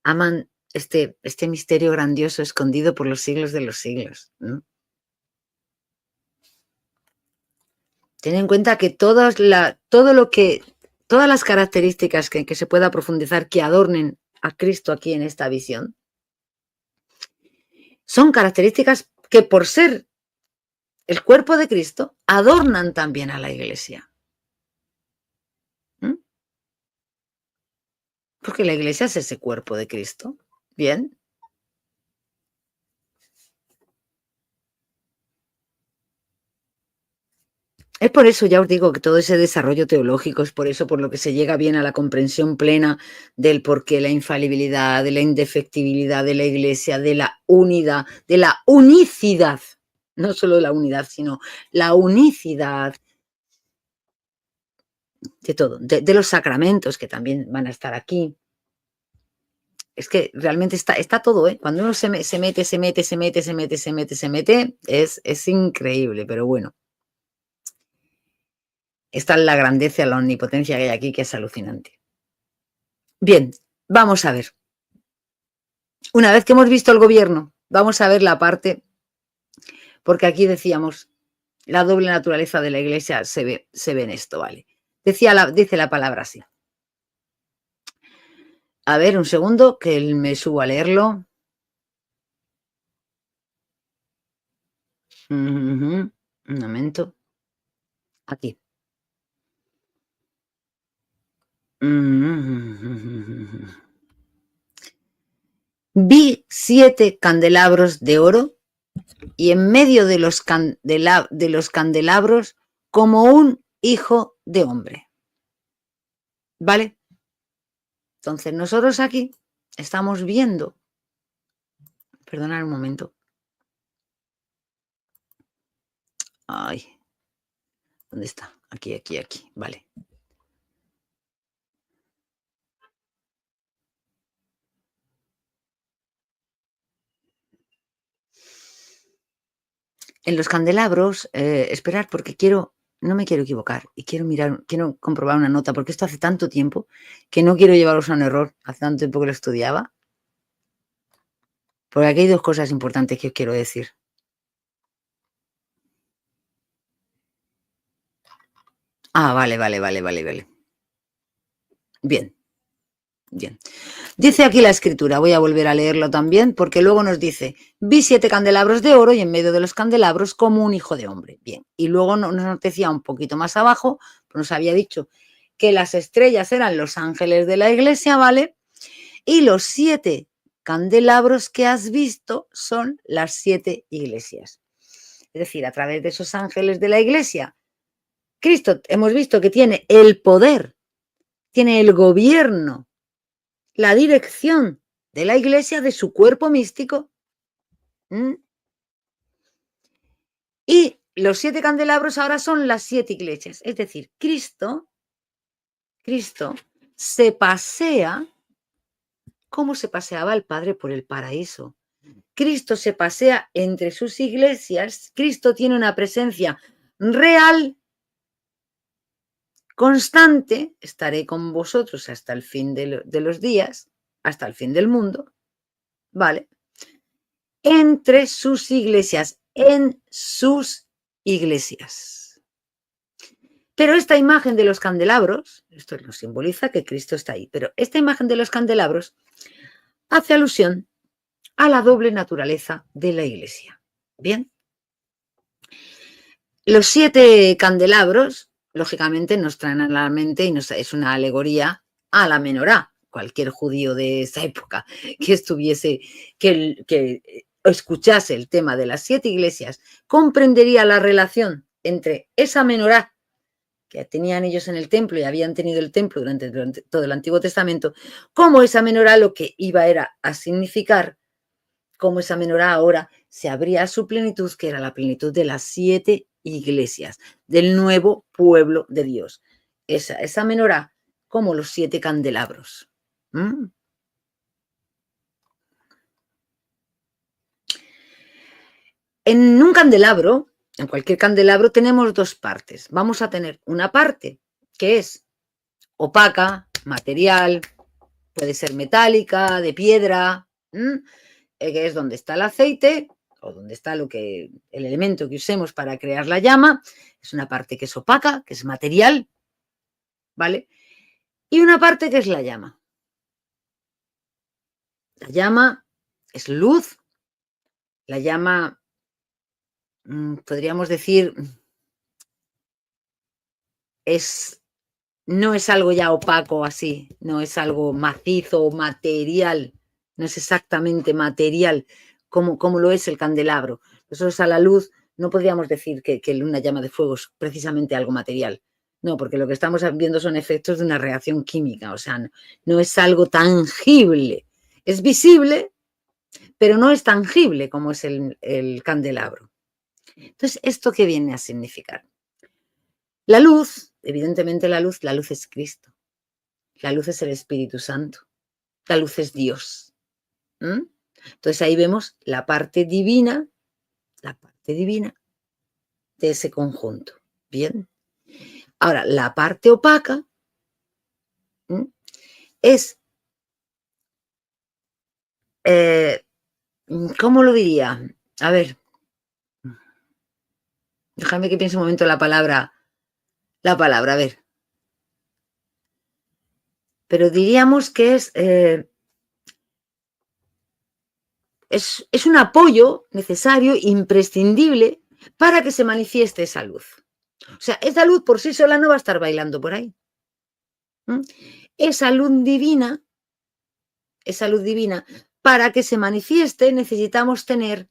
aman este misterio grandioso escondido por los siglos de los siglos, ¿no? Ten en cuenta que todas las características que se pueda profundizar que adornen a Cristo aquí en esta visión, son características que por ser el cuerpo de Cristo adornan también a la Iglesia. ¿Mm? Porque la Iglesia es ese cuerpo de Cristo. Bien. Es por eso, ya os digo, que todo ese desarrollo teológico es por eso por lo que se llega bien a la comprensión plena del porqué, la infalibilidad, de la indefectibilidad de la Iglesia, de la unidad, de la unicidad, no solo de la unidad, sino la unicidad de todo, de los sacramentos que también van a estar aquí. Es que realmente está todo, ¿eh? Cuando uno se mete, es increíble, pero bueno. Esta es la grandeza, la omnipotencia que hay aquí, que es alucinante. Bien, vamos a ver. Una vez que hemos visto el gobierno, vamos a ver la parte, porque aquí decíamos, la doble naturaleza de la Iglesia se ve en esto, ¿vale? Dice la palabra así. A ver, un segundo, que me subo a leerlo. Un momento. Aquí. Vi 7 candelabros de oro y en medio de los candelabros como un hijo de hombre. ¿Vale? Entonces nosotros aquí estamos viendo, perdonad un momento. Ay, ¿dónde está? Aquí, vale. En los candelabros, esperar porque no me quiero equivocar y quiero comprobar una nota, porque esto hace tanto tiempo que no quiero llevaros a un error, hace tanto tiempo que lo estudiaba. Porque aquí hay dos cosas importantes que os quiero decir. Ah, vale. Bien. Dice aquí la escritura, voy a volver a leerlo también, porque luego nos dice, vi 7 candelabros de oro y en medio de los candelabros como un hijo de hombre. Bien, y luego nos decía un poquito más abajo, nos había dicho que las estrellas eran los ángeles de la iglesia, ¿vale? Y los 7 candelabros que has visto son las 7 iglesias. Es decir, a través de esos ángeles de la iglesia, Cristo hemos visto que tiene el poder, tiene el gobierno, la dirección de la iglesia, de su cuerpo místico. Y los 7 candelabros ahora son las 7 iglesias. Es decir, Cristo se pasea como se paseaba el Padre por el paraíso. Cristo se pasea entre sus iglesias. Cristo tiene una presencia real, constante. Estaré con vosotros hasta el fin de los días, hasta el fin del mundo. ¿Vale? Entre sus iglesias, en sus iglesias. Pero esta imagen de los candelabros, esto nos simboliza que Cristo está ahí, pero esta imagen de los candelabros hace alusión a la doble naturaleza de la iglesia. Bien. Los 7 candelabros, lógicamente, nos traen a la mente y es una alegoría a la menorá. Cualquier judío de esa época que estuviese, que escuchase el tema de las 7 iglesias, comprendería la relación entre esa menorá que tenían ellos en el templo y habían tenido el templo durante todo el Antiguo Testamento, como esa menorá lo que era a significar, como esa menorá ahora se abría a su plenitud, que era la plenitud de las 7 iglesias, del nuevo pueblo de Dios. Esa menorá como los 7 candelabros. En un candelabro, en cualquier candelabro, tenemos 2 partes. Vamos a tener una parte que es opaca, material, puede ser metálica, de piedra, que es donde está el aceite o donde está el elemento que usemos para crear la llama. Es una parte que es opaca, que es material, ¿vale? Y una parte que es la llama. La llama es luz, la llama, podríamos decir, no es algo ya opaco así, no es algo macizo o material, no es exactamente material como lo es el candelabro. Nosotros a la luz no podríamos decir que una llama de fuego es precisamente algo material. No, porque lo que estamos viendo son efectos de una reacción química, o sea, no es algo tangible. Es visible, pero no es tangible como es el candelabro. Entonces, ¿esto qué viene a significar? La luz, evidentemente la luz es Cristo. La luz es el Espíritu Santo. La luz es Dios. Entonces ahí vemos la parte divina de ese conjunto. Bien. Ahora, la parte opaca es, ¿cómo lo diría? A ver, déjame que piense un momento la palabra, a ver. Pero diríamos que es un apoyo necesario, imprescindible, para que se manifieste esa luz. O sea, esa luz por sí sola no va a estar bailando por ahí. Esa luz divina, para que se manifieste necesitamos tener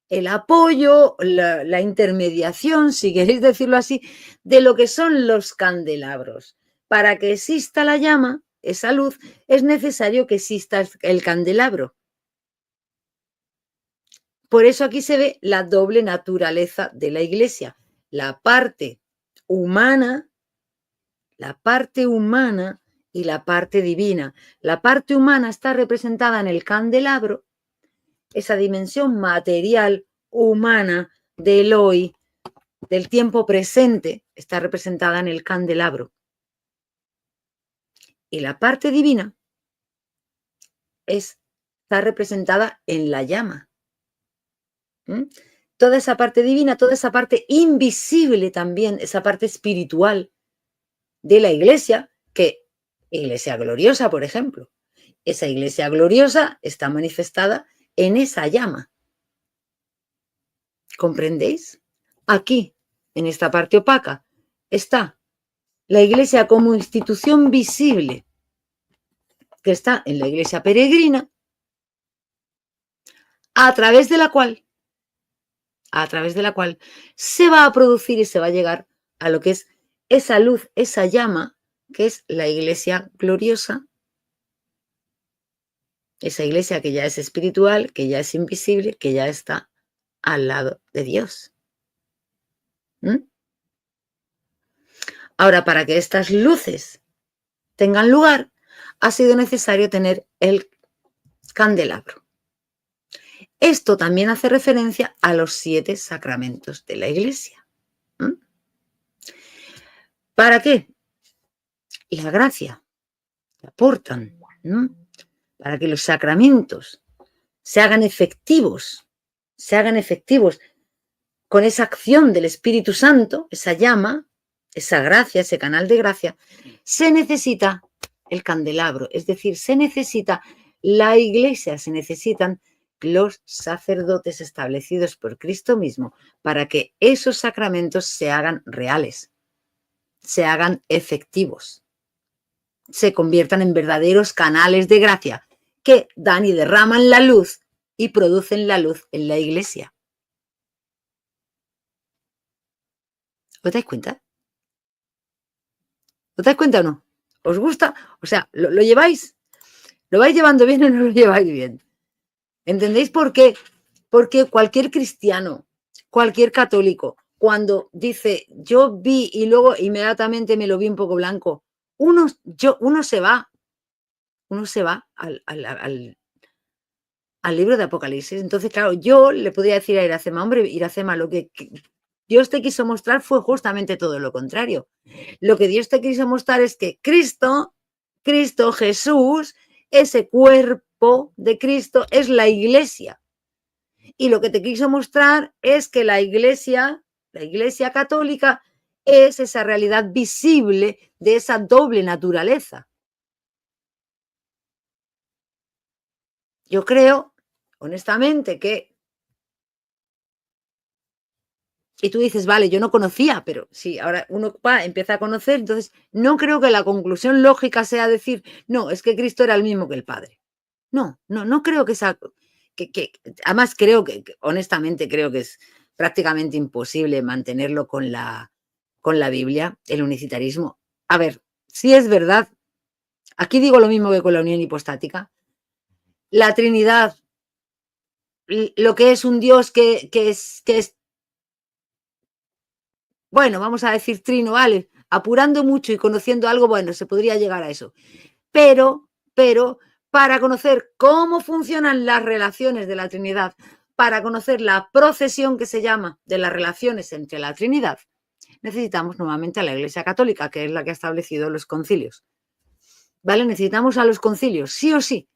el apoyo, la intermediación, si queréis decirlo así, de lo que son los candelabros. Para que exista la llama, esa luz, es necesario que exista el candelabro. Por eso aquí se ve la doble naturaleza de la iglesia. La parte humana y la parte divina. La parte humana está representada en el candelabro, esa dimensión material, humana, del hoy, del tiempo presente, está representada en el candelabro. Y la parte divina está representada en la llama. Toda esa parte divina, toda esa parte invisible también, esa parte espiritual de la iglesia, que iglesia gloriosa, por ejemplo, esa iglesia gloriosa está manifestada en esa llama. ¿Comprendéis? Aquí, en esta parte opaca, está la iglesia como institución visible, que está en la iglesia peregrina, a través de la cual se va a producir y se va a llegar a lo que es esa luz, esa llama, que es la iglesia gloriosa, esa iglesia que ya es espiritual, que ya es invisible, que ya está al lado de Dios. Ahora, para que estas luces tengan lugar, ha sido necesario tener el candelabro. Esto también hace referencia a los 7 sacramentos de la iglesia. ¿Para qué? La gracia que aportan, para que los sacramentos se hagan efectivos con esa acción del Espíritu Santo, esa llama, esa gracia, ese canal de gracia, se necesita el candelabro, es decir, se necesita la iglesia, se necesitan los sacerdotes establecidos por Cristo mismo para que esos sacramentos se hagan reales, se hagan efectivos, se conviertan en verdaderos canales de gracia que dan y derraman la luz y producen la luz en la iglesia. ¿Os dais cuenta? ¿Os dais cuenta o no? ¿Os gusta? O sea, ¿lo lleváis? ¿Lo vais llevando bien o no lo lleváis bien? ¿Entendéis por qué? Porque cualquier cristiano, cualquier católico, cuando dice yo vi y luego inmediatamente me lo vi un poco blanco, uno se va al libro de Apocalipsis. Entonces, claro, yo le podría decir a Iracema, hombre, Iracema, lo que Dios te quiso mostrar fue justamente todo lo contrario. Lo que Dios te quiso mostrar es que Cristo, Jesús, ese cuerpo de Cristo es la iglesia. Y lo que te quiso mostrar es que la iglesia católica es esa realidad visible de esa doble naturaleza. Yo creo, honestamente, que... Y tú dices, vale, yo no conocía, pero sí, ahora uno empieza a conocer, entonces no creo que la conclusión lógica sea decir, no, es que Cristo era el mismo que el Padre. No creo que esa... además creo que, honestamente, creo que es prácticamente imposible mantenerlo con la Biblia, el unicitarismo. A ver, si es verdad, aquí digo lo mismo que con la unión hipostática, la Trinidad, lo que es un Dios que es bueno, vamos a decir trino, vale, apurando mucho y conociendo algo, bueno, se podría llegar a eso. Pero, para conocer cómo funcionan las relaciones de la Trinidad, para conocer la procesión que se llama de las relaciones entre la Trinidad, necesitamos nuevamente a la Iglesia Católica, que es la que ha establecido los concilios. ¿Vale? Necesitamos a los concilios, sí o sí,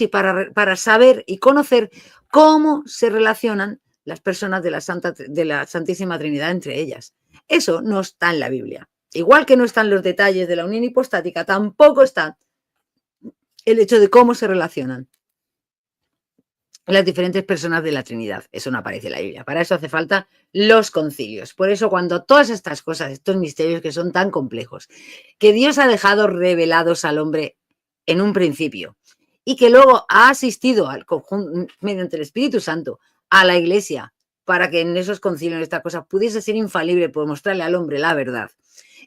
para saber y conocer cómo se relacionan las personas de la Santísima Trinidad entre ellas. Eso no está en la Biblia. Igual que no están los detalles de la unión hipostática, tampoco está el hecho de cómo se relacionan las diferentes personas de la Trinidad. Eso no aparece en la Biblia. Para eso hace falta los concilios. Por eso cuando todas estas cosas, estos misterios que son tan complejos, que Dios ha dejado revelados al hombre en un principio y que luego ha asistido mediante el Espíritu Santo a la Iglesia para que en esos concilios, en estas cosas, pudiese ser infalible por mostrarle al hombre la verdad.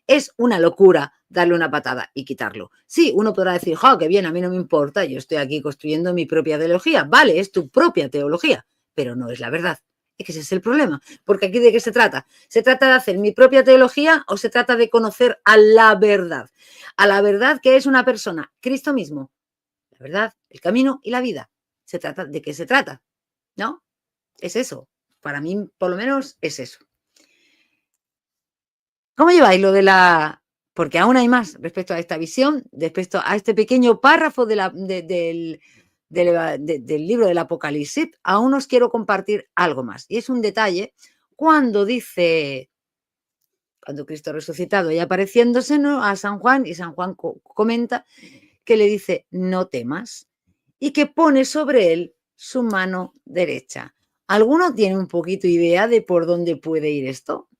Es una locura darle una patada y quitarlo. Sí, uno podrá decir, ¡ja, qué bien! A mí no me importa, yo estoy aquí construyendo mi propia teología. Vale, es tu propia teología, pero no es la verdad. Es que ese es el problema. Porque aquí, ¿de qué se trata? ¿Se trata de hacer mi propia teología o se trata de conocer a la verdad? A la verdad que es una persona, Cristo mismo. La verdad, el camino y la vida. ¿De qué se trata? ¿No? Es eso. Para mí, por lo menos, es eso. ¿Cómo lleváis lo de la...? Porque aún hay más respecto a esta visión, respecto a este pequeño párrafo del libro del Apocalipsis, aún os quiero compartir algo más. Y es un detalle cuando dice, cuando Cristo resucitado y apareciéndose, ¿no?, a San Juan, y San Juan comenta que le dice, no temas, y que pone sobre él su mano derecha. ¿Alguno tiene un poquito idea de por dónde puede ir esto?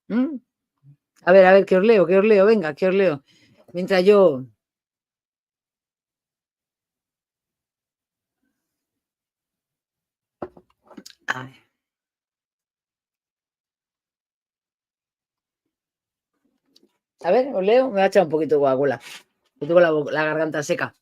¿Mm? A ver, que os leo, venga, que os leo. Mientras yo... A ver, os leo, me voy a echar un poquito de Coca-Cola. Yo tengo la garganta seca.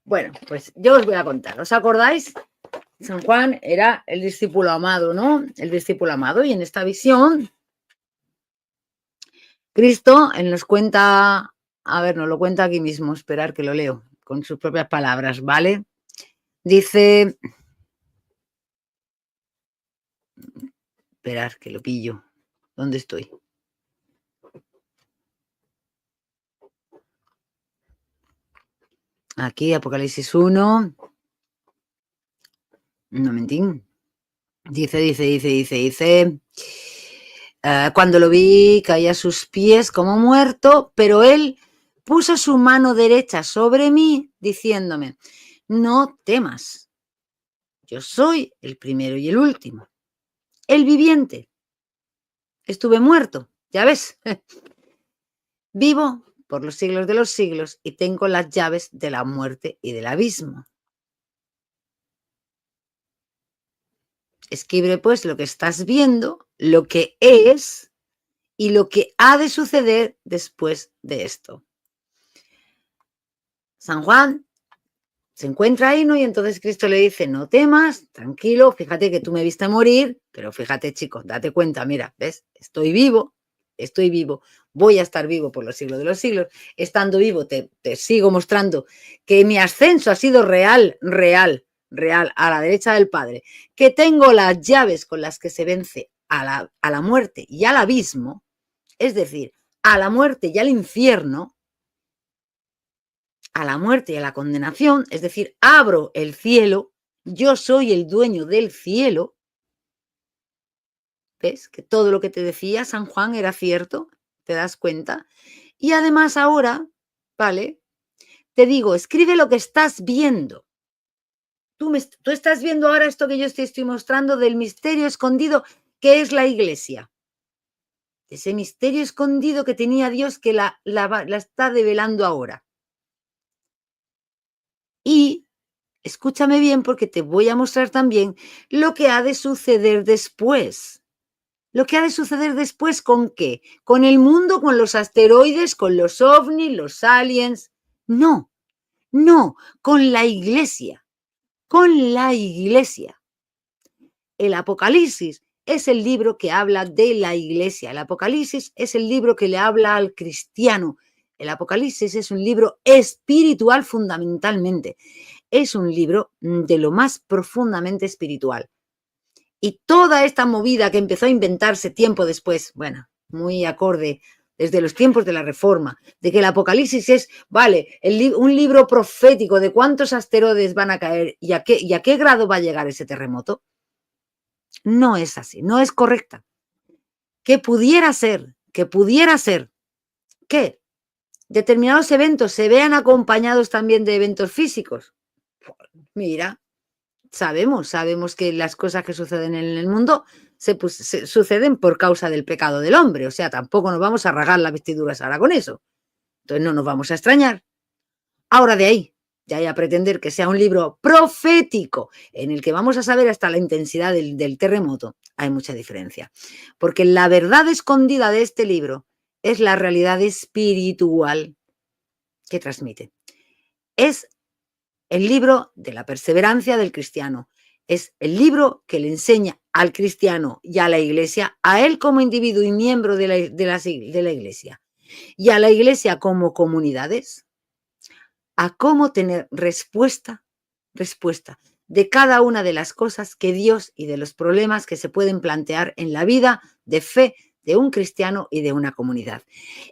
Bueno, pues yo os voy a contar. ¿Os acordáis? San Juan era el discípulo amado, ¿no? El discípulo amado. Y en esta visión, Cristo nos cuenta, a ver, nos lo cuenta aquí mismo, esperar que lo leo con sus propias palabras, ¿vale? Dice, esperar que lo pillo. ¿Dónde estoy? Aquí, Apocalipsis 1. Un momentín. Dice. Cuando lo vi, caí a sus pies como muerto, pero él puso su mano derecha sobre mí, diciéndome, no temas, yo soy el primero y el último, el viviente. Estuve muerto, ya ves, vivo por los siglos de los siglos y tengo las llaves de la muerte y del abismo. Escribe pues lo que estás viendo, lo que es y lo que ha de suceder después de esto. San Juan se encuentra ahí, ¿no? Y entonces Cristo le dice, no temas, tranquilo, fíjate que tú me viste morir, pero fíjate, chicos, date cuenta, mira, ¿ves? Estoy vivo, voy a estar vivo por los siglos de los siglos, estando vivo te sigo mostrando que mi ascenso ha sido real, a la derecha del Padre, que tengo las llaves con las que se vence a la muerte y al abismo, es decir, a la muerte y al infierno, a la muerte y a la condenación, es decir, abro el cielo, yo soy el dueño del cielo. ¿Ves? Que todo lo que te decía San Juan era cierto, ¿te das cuenta? Y además ahora, ¿vale? Te digo, escribe lo que estás viendo. Tú estás viendo ahora esto que yo te estoy mostrando del misterio escondido que es la iglesia. Ese misterio escondido que tenía Dios que la está develando ahora. Y escúchame bien porque te voy a mostrar también lo que ha de suceder después. Lo que ha de suceder después, ¿con qué? ¿Con el mundo, con los asteroides, con los ovnis, los aliens? No, con la iglesia. Con la iglesia. El Apocalipsis es el libro que habla de la iglesia. El Apocalipsis es el libro que le habla al cristiano. El Apocalipsis es un libro espiritual fundamentalmente. Es un libro de lo más profundamente espiritual. Y toda esta movida que empezó a inventarse tiempo después, bueno, muy acorde desde los tiempos de la Reforma, de que el Apocalipsis es, vale, un libro profético de cuántos asteroides van a caer y a qué grado va a llegar ese terremoto, no es así, no es correcta. Que pudiera ser que determinados eventos se vean acompañados también de eventos físicos. Mira, sabemos que las cosas que suceden en el mundo se suceden por causa del pecado del hombre, o sea, tampoco nos vamos a rasgar las vestiduras ahora con eso. Entonces no nos vamos a extrañar. Ahora de ahí a pretender que sea un libro profético en el que vamos a saber hasta la intensidad del terremoto, hay mucha diferencia. Porque la verdad escondida de este libro es la realidad espiritual que transmite. Es el libro de la perseverancia del cristiano, Es el libro que le enseña al cristiano y a la iglesia, a él como individuo y miembro de la iglesia, y a la iglesia como comunidades, a cómo tener respuesta de cada una de las cosas que Dios y de los problemas que se pueden plantear en la vida de fe de un cristiano y de una comunidad.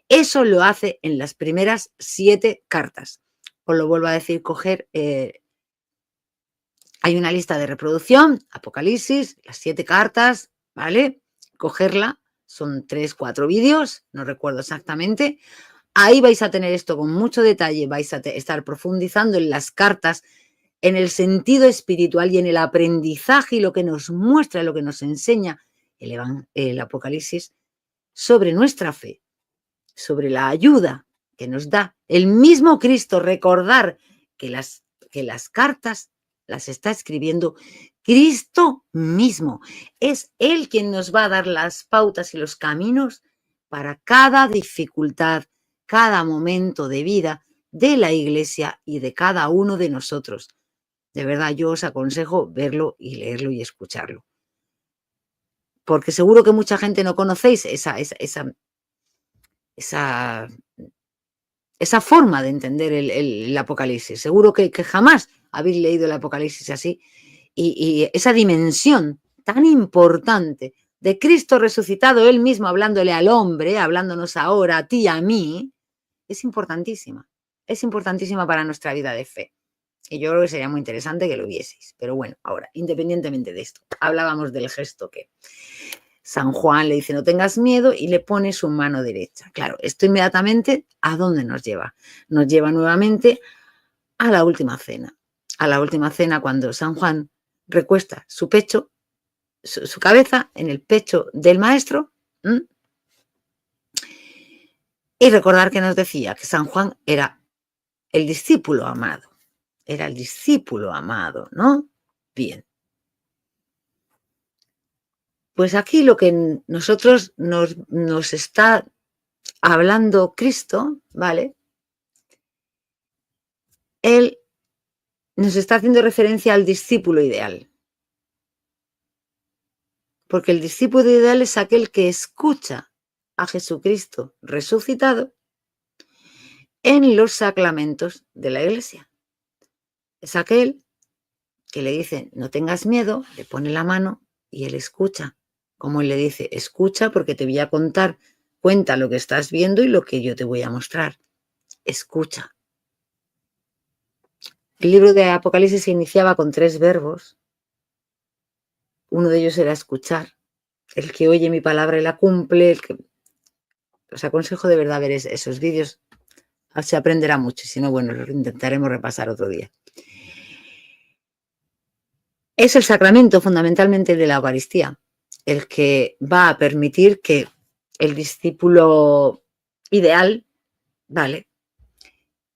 Eso lo hace en las primeras 7 cartas. Os lo vuelvo a decir, hay una lista de reproducción, Apocalipsis, las 7 cartas, ¿vale? Cogerla, son 3, 4 vídeos, no recuerdo exactamente. Ahí vais a tener esto con mucho detalle, vais a estar profundizando en las cartas, en el sentido espiritual y en el aprendizaje y lo que nos muestra, lo que nos enseña el Apocalipsis sobre nuestra fe, sobre la ayuda que nos da el mismo Cristo. Recordar que las cartas las está escribiendo Cristo mismo. Es Él quien nos va a dar las pautas y los caminos para cada dificultad, cada momento de vida de la iglesia y de cada uno de nosotros. De verdad, yo os aconsejo verlo y leerlo y escucharlo. Porque seguro que mucha gente no conocéis esa forma de entender el Apocalipsis. Seguro que jamás habéis leído el Apocalipsis así. Y esa dimensión tan importante de Cristo resucitado, Él mismo hablándole al hombre, hablándonos ahora a ti y a mí, es importantísima. Es importantísima para nuestra vida de fe. Y yo creo que sería muy interesante que lo vieseis. Pero bueno, ahora, independientemente de esto, hablábamos del gesto que San Juan le dice no tengas miedo y le pone su mano derecha. Claro, esto inmediatamente, ¿a dónde nos lleva? Nos lleva nuevamente a la última cena. A la última cena, cuando San Juan recuesta su pecho, su cabeza en el pecho del maestro. Y recordar que nos decía que San Juan era el discípulo amado. Era el discípulo amado, ¿no? Bien. Pues aquí lo que nosotros nos está hablando Cristo, ¿vale? Él nos está haciendo referencia al discípulo ideal. Porque el discípulo ideal es aquel que escucha a Jesucristo resucitado en los sacramentos de la iglesia. Es aquel que le dice, no tengas miedo, le pone la mano y él escucha. Como él le dice, escucha porque te voy a contar, cuenta lo que estás viendo y lo que yo te voy a mostrar. Escucha. El libro de Apocalipsis se iniciaba con 3 verbos. Uno de ellos era escuchar. El que oye mi palabra y la cumple. Os aconsejo de verdad ver esos vídeos. Se aprenderá mucho. Si no, bueno, lo intentaremos repasar otro día. Es el sacramento fundamentalmente de la Eucaristía el que va a permitir que el discípulo ideal, ¿vale?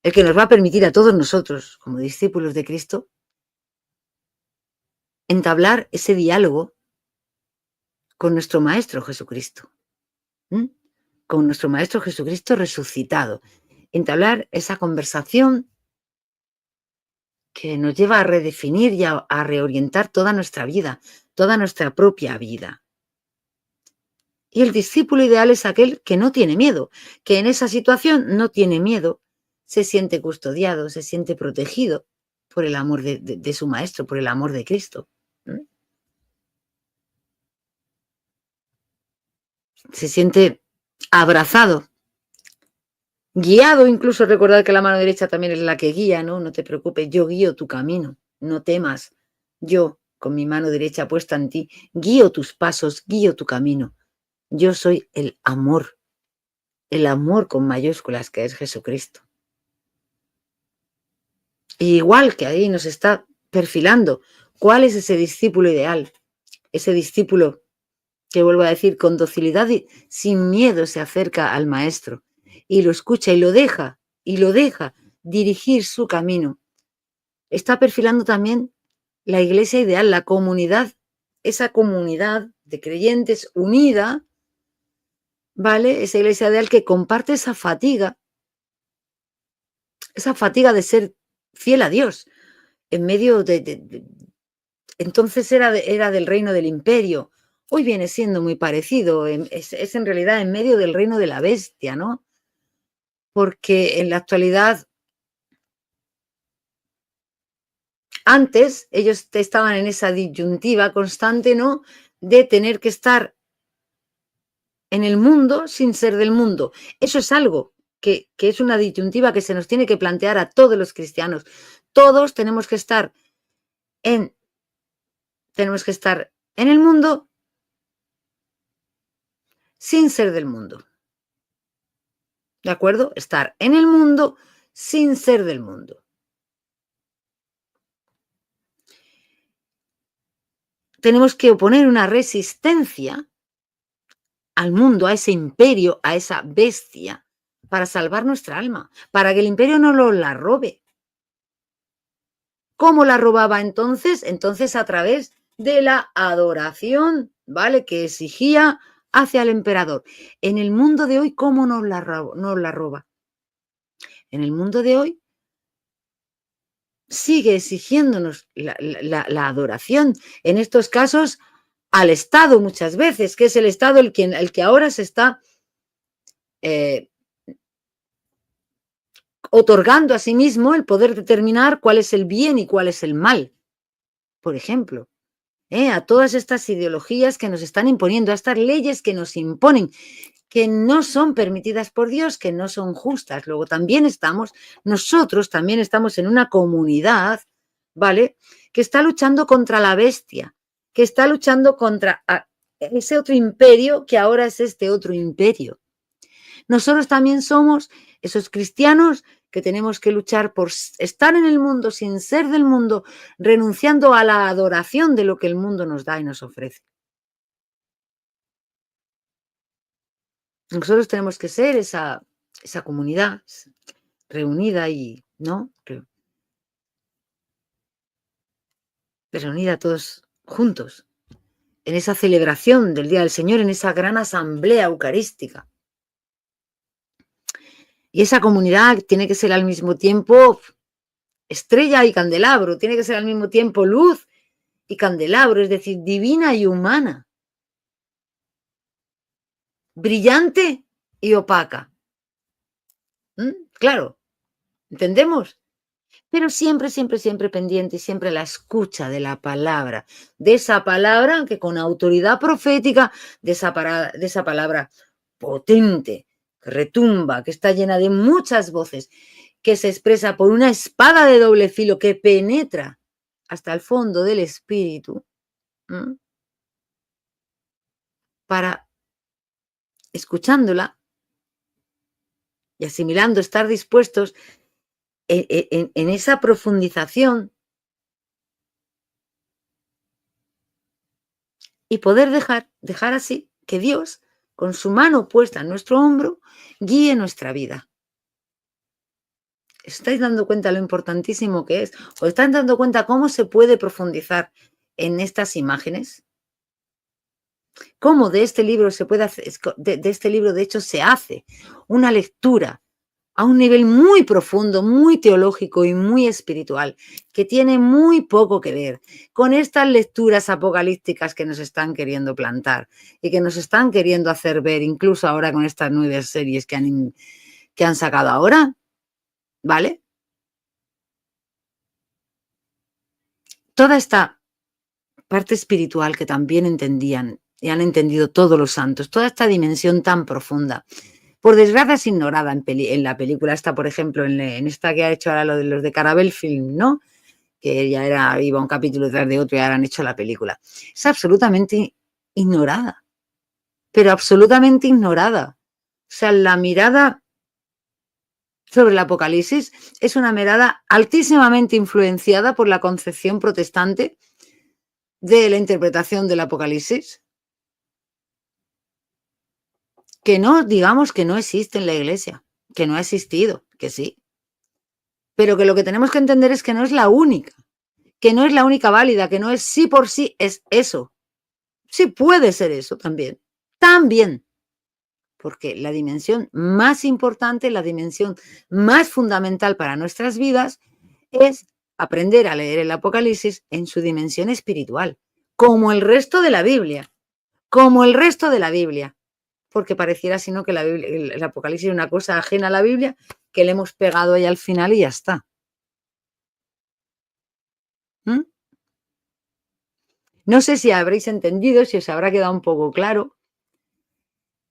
El que nos va a permitir a todos nosotros, como discípulos de Cristo, entablar ese diálogo con nuestro Maestro Jesucristo. Con nuestro Maestro Jesucristo resucitado. Entablar esa conversación que nos lleva a redefinir y a reorientar toda nuestra vida, toda nuestra propia vida. Y el discípulo ideal es aquel que no tiene miedo, que en esa situación no tiene miedo, se siente custodiado, se siente protegido por el amor de su Maestro, por el amor de Cristo. Se siente abrazado, guiado, incluso recordar que la mano derecha también es la que guía, ¿no? No te preocupes, yo guío tu camino, no temas. Yo, con mi mano derecha puesta en ti, guío tus pasos, guío tu camino. Yo soy el amor con mayúsculas que es Jesucristo. Y igual que ahí nos está perfilando cuál es ese discípulo ideal, ese discípulo que, vuelvo a decir, con docilidad y sin miedo se acerca al Maestro y lo escucha y lo deja dirigir su camino. Está perfilando también la iglesia ideal, la comunidad, esa comunidad de creyentes unida, ¿vale? Esa iglesia ideal que comparte esa fatiga de ser fiel a Dios en medio de entonces era del reino del imperio. Hoy viene siendo muy parecido, es en realidad en medio del reino de la bestia, ¿no? Porque en la actualidad, antes ellos estaban en esa disyuntiva constante, ¿no? De tener que estar en el mundo sin ser del mundo. Eso es algo que es una disyuntiva que se nos tiene que plantear a todos los cristianos. Todos tenemos que estar en el mundo sin ser del mundo. ¿De acuerdo? Estar en el mundo sin ser del mundo. Tenemos que oponer una resistencia al mundo, a ese imperio, a esa bestia, para salvar nuestra alma, para que el imperio no la robe. ¿Cómo la robaba entonces? Entonces a través de la adoración, ¿vale? Que exigía hacia el emperador. En el mundo de hoy, ¿cómo nos la roba? En el mundo de hoy sigue exigiéndonos la adoración. En estos casos, al Estado muchas veces, que es el Estado el que ahora se está otorgando a sí mismo el poder determinar cuál es el bien y cuál es el mal, por ejemplo. A todas estas ideologías que nos están imponiendo, a estas leyes que nos imponen, que no son permitidas por Dios, que no son justas. Luego nosotros también estamos en una comunidad, ¿vale? Que está luchando contra la bestia, que está luchando contra ese otro imperio que ahora es este otro imperio. Nosotros también somos esos cristianos que tenemos que luchar por estar en el mundo sin ser del mundo, renunciando a la adoración de lo que el mundo nos da y nos ofrece. Nosotros tenemos que ser esa comunidad reunida y, ¿no? Reunida todos juntos en esa celebración del Día del Señor, en esa gran asamblea eucarística. Y esa comunidad tiene que ser al mismo tiempo estrella y candelabro, tiene que ser al mismo tiempo luz y candelabro, es decir, divina y humana, brillante y opaca. Claro, ¿entendemos? Pero siempre, siempre, siempre pendiente y siempre la escucha de la palabra, de esa palabra que con autoridad profética, de esa palabra potente, que retumba, que está llena de muchas voces, que se expresa por una espada de doble filo que penetra hasta el fondo del espíritu, para, escuchándola y asimilando, estar dispuestos en esa profundización y poder dejar así que Dios, con su mano puesta en nuestro hombro, guíe nuestra vida. ¿Estáis dando cuenta lo importantísimo que es? ¿Os estáis dando cuenta cómo se puede profundizar en estas imágenes? ¿Cómo de este libro se puede hacer, de este libro de hecho se hace una lectura a un nivel muy profundo, muy teológico y muy espiritual, que tiene muy poco que ver con estas lecturas apocalípticas que nos están queriendo plantar y que nos están queriendo hacer ver, incluso ahora con estas nuevas series que han sacado ahora, ¿vale? Toda esta parte espiritual que también entendían y han entendido todos los santos, toda esta dimensión tan profunda, por desgracia es ignorada en la película esta, por ejemplo, en esta que ha hecho ahora los de Carabel Film, ¿no? Que ya iba un capítulo tras de otro y ahora han hecho la película. Es absolutamente ignorada, pero absolutamente ignorada. O sea, la mirada sobre el Apocalipsis es una mirada altísimamente influenciada por la concepción protestante de la interpretación del Apocalipsis, que no, digamos que no existe en la Iglesia, que no ha existido, que sí, pero que lo que tenemos que entender es que no es la única, que no es la única válida, que no es sí por sí, es eso. Sí puede ser eso también, porque la dimensión más importante, la dimensión más fundamental para nuestras vidas es aprender a leer el Apocalipsis en su dimensión espiritual, como el resto de la Biblia, como el resto de la Biblia, porque pareciera sino que el Apocalipsis es una cosa ajena a la Biblia que le hemos pegado ahí al final y ya está. ¿Mm? No sé si habréis entendido, si os habrá quedado un poco claro.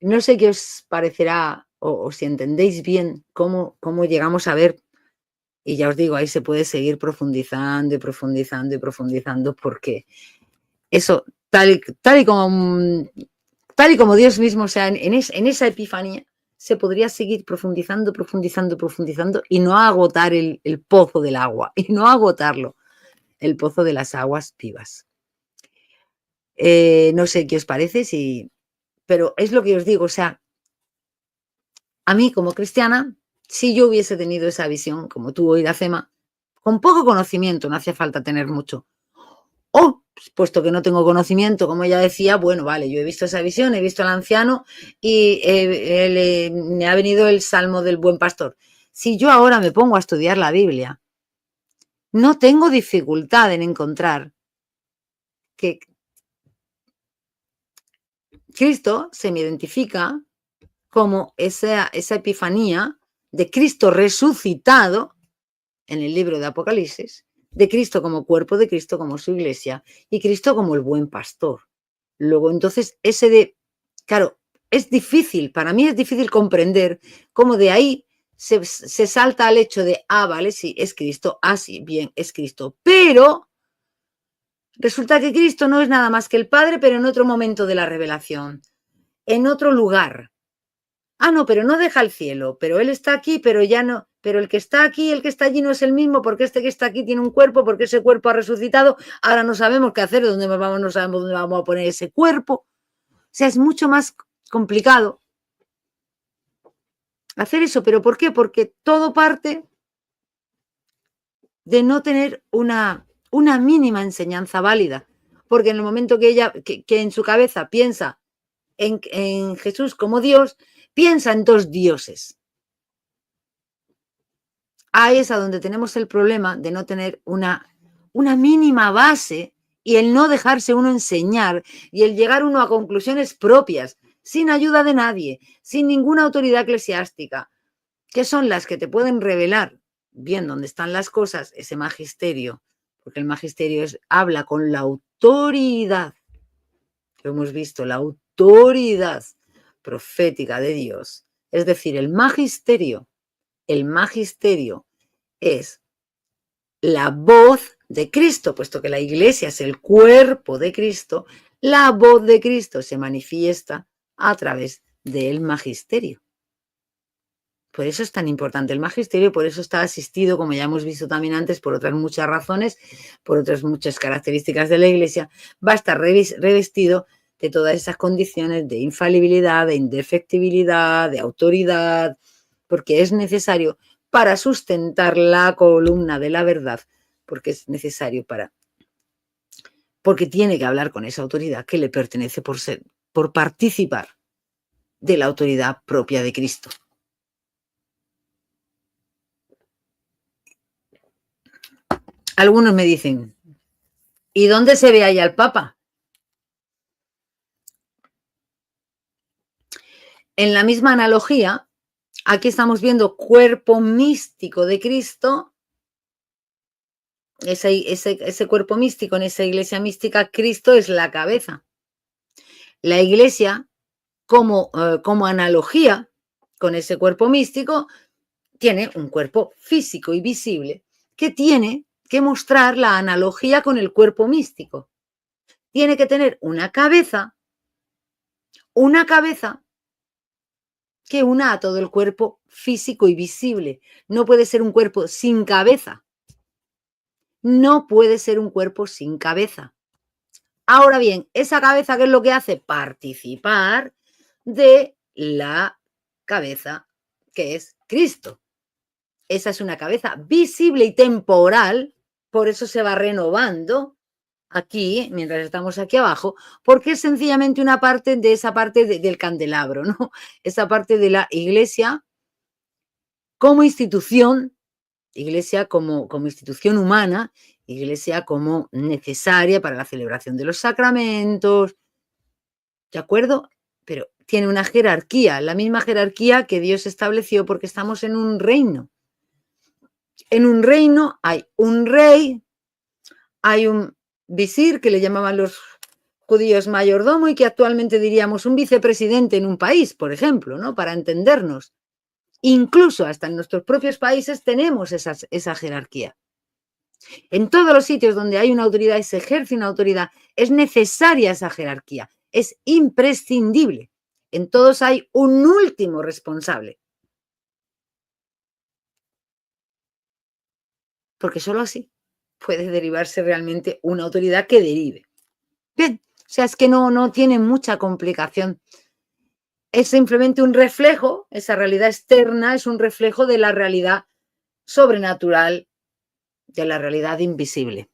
No sé qué os parecerá o si entendéis bien cómo llegamos a ver, y ya os digo, ahí se puede seguir profundizando y profundizando y profundizando, porque eso, tal y como Dios mismo, o sea, en esa epifanía, se podría seguir profundizando, profundizando, profundizando y no agotar el pozo del agua, y no agotarlo, el pozo de las aguas vivas. No sé qué os parece, pero es lo que os digo, o sea, a mí como cristiana, si yo hubiese tenido esa visión, como tú, Iracema, con poco conocimiento, no hacía falta tener mucho, o puesto que no tengo conocimiento, como ella decía, bueno, vale, yo he visto esa visión, he visto al anciano y me ha venido el salmo del buen pastor. Si yo ahora me pongo a estudiar la Biblia, no tengo dificultad en encontrar que Cristo se me identifica como esa epifanía de Cristo resucitado en el libro de Apocalipsis, de Cristo como cuerpo de Cristo, como su iglesia, y Cristo como el buen pastor. Luego, entonces, claro, es difícil, para mí es difícil comprender cómo de ahí se salta al hecho de, vale, sí, es Cristo, sí, bien, es Cristo, pero resulta que Cristo no es nada más que el Padre, pero en otro momento de la revelación, en otro lugar. No, pero no deja el cielo, pero él está aquí, pero ya no, pero el que está aquí, el que está allí no es el mismo, porque este que está aquí tiene un cuerpo, porque ese cuerpo ha resucitado, ahora no sabemos qué hacer, dónde vamos, no sabemos dónde vamos a poner ese cuerpo. O sea, es mucho más complicado hacer eso, ¿pero por qué? Porque todo parte de no tener una mínima enseñanza válida, porque en el momento que ella, que en su cabeza piensa en Jesús como Dios, piensa en dos dioses. Ahí es a donde tenemos el problema de no tener una mínima base y el no dejarse uno enseñar y el llegar uno a conclusiones propias, sin ayuda de nadie, sin ninguna autoridad eclesiástica, que son las que te pueden revelar bien dónde están las cosas, ese magisterio, porque el magisterio habla con la autoridad, lo hemos visto, la autoridad profética de Dios, es decir, el magisterio es la voz de Cristo, puesto que la iglesia es el cuerpo de Cristo, la voz de Cristo se manifiesta a través del magisterio. Por eso es tan importante el magisterio, por eso está asistido, como ya hemos visto también antes, por otras muchas razones, por otras muchas características de la iglesia, va a estar revestido de todas esas condiciones de infalibilidad, de indefectibilidad, de autoridad, porque es necesario para sustentar la columna de la verdad, porque es necesario porque tiene que hablar con esa autoridad que le pertenece por participar de la autoridad propia de Cristo. Algunos me dicen, ¿y dónde se ve ahí al Papa? En la misma analogía, aquí estamos viendo cuerpo místico de Cristo, ese cuerpo místico en esa iglesia mística, Cristo es la cabeza. La iglesia, como analogía con ese cuerpo místico, tiene un cuerpo físico y visible que tiene que mostrar la analogía con el cuerpo místico. Tiene que tener una cabeza que una a todo el cuerpo físico y visible. No puede ser un cuerpo sin cabeza. No puede ser un cuerpo sin cabeza. Ahora bien, esa cabeza, ¿qué es lo que hace? Participar de la cabeza que es Cristo. Esa es una cabeza visible y temporal, por eso se va renovando aquí, mientras estamos aquí abajo, porque es sencillamente una parte de esa parte del candelabro, ¿no? Esa parte de la iglesia como institución Iglesia como institución humana, Iglesia como necesaria para la celebración de los sacramentos, ¿de acuerdo? Pero tiene una jerarquía, la misma jerarquía que Dios estableció, porque estamos en un reino. En un reino hay un rey, hay un visir, que le llamaban los judíos mayordomo, y que actualmente diríamos un vicepresidente en un país, por ejemplo, ¿no? Para entendernos. Incluso hasta en nuestros propios países tenemos esa jerarquía. En todos los sitios donde hay una autoridad y se ejerce una autoridad, es necesaria esa jerarquía, es imprescindible. En todos hay un último responsable. Porque solo así puede derivarse realmente una autoridad que derive. Bien, o sea, es que no tiene mucha complicación. Es simplemente un reflejo, esa realidad externa es un reflejo de la realidad sobrenatural, de la realidad invisible.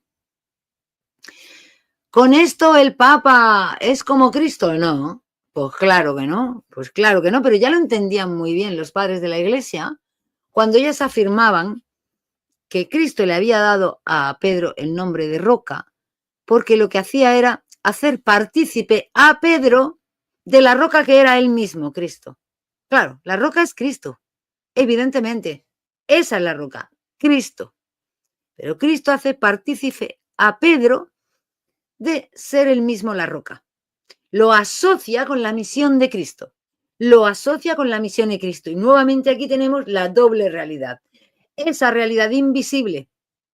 ¿Con esto el Papa es como Cristo? No, pues claro que no, pero ya lo entendían muy bien los padres de la Iglesia cuando ellos afirmaban que Cristo le había dado a Pedro el nombre de roca, porque lo que hacía era hacer partícipe a Pedro de la roca que era él mismo, Cristo. Claro, la roca es Cristo, evidentemente, esa es la roca, Cristo. Pero Cristo hace partícipe a Pedro de ser él mismo la roca. Lo asocia con la misión de Cristo, lo asocia con la misión de Cristo. Y nuevamente aquí tenemos la doble realidad. Esa realidad invisible,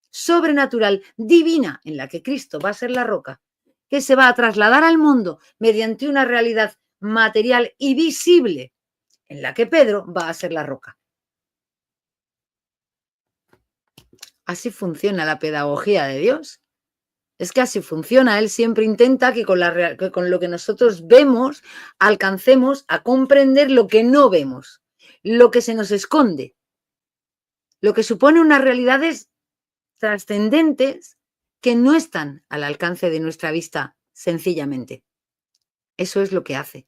sobrenatural, divina, en la que Cristo va a ser la roca, que se va a trasladar al mundo mediante una realidad material y visible, en la que Pedro va a ser la roca. Así funciona la pedagogía de Dios. Es que así funciona. Él siempre intenta que con lo que nosotros vemos alcancemos a comprender lo que no vemos, lo que se nos esconde, lo que supone unas realidades trascendentes que no están al alcance de nuestra vista sencillamente. Eso es lo que hace.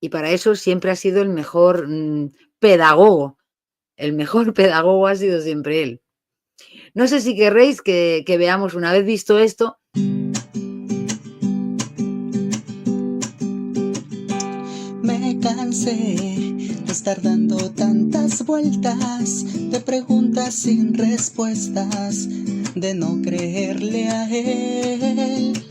Y para eso siempre ha sido el mejor pedagogo. El mejor pedagogo ha sido siempre él. No sé si querréis que veamos, una vez visto esto. Me cansé de estar dando tantas vueltas, de preguntas sin respuestas, de no creerle a él.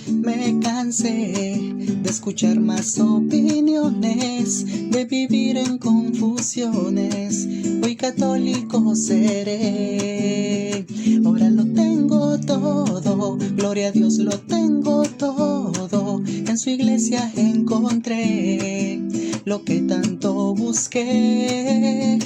Me cansé de escuchar más opiniones, de vivir en confusiones. Hoy católico seré. Ahora lo tengo todo, gloria a Dios, lo tengo todo. En su iglesia encontré lo que tanto busqué.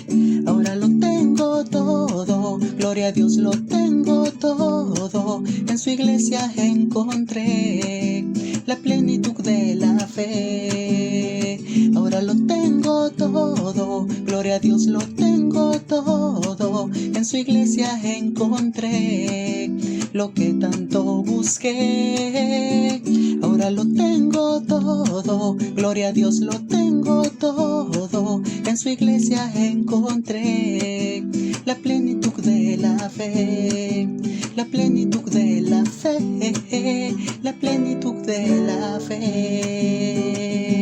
Ahora lo tengo todo, gloria a Dios, lo tengo todo. En su iglesia encontré la plenitud de la fe. Ahora lo tengo todo, gloria a Dios, lo tengo todo. En su iglesia encontré lo que tanto busqué. Ahora lo tengo todo, gloria a Dios, lo tengo todo. En su iglesia encontré la plenitud de la fe, la plenitud de la fe, la plenitud de la fe.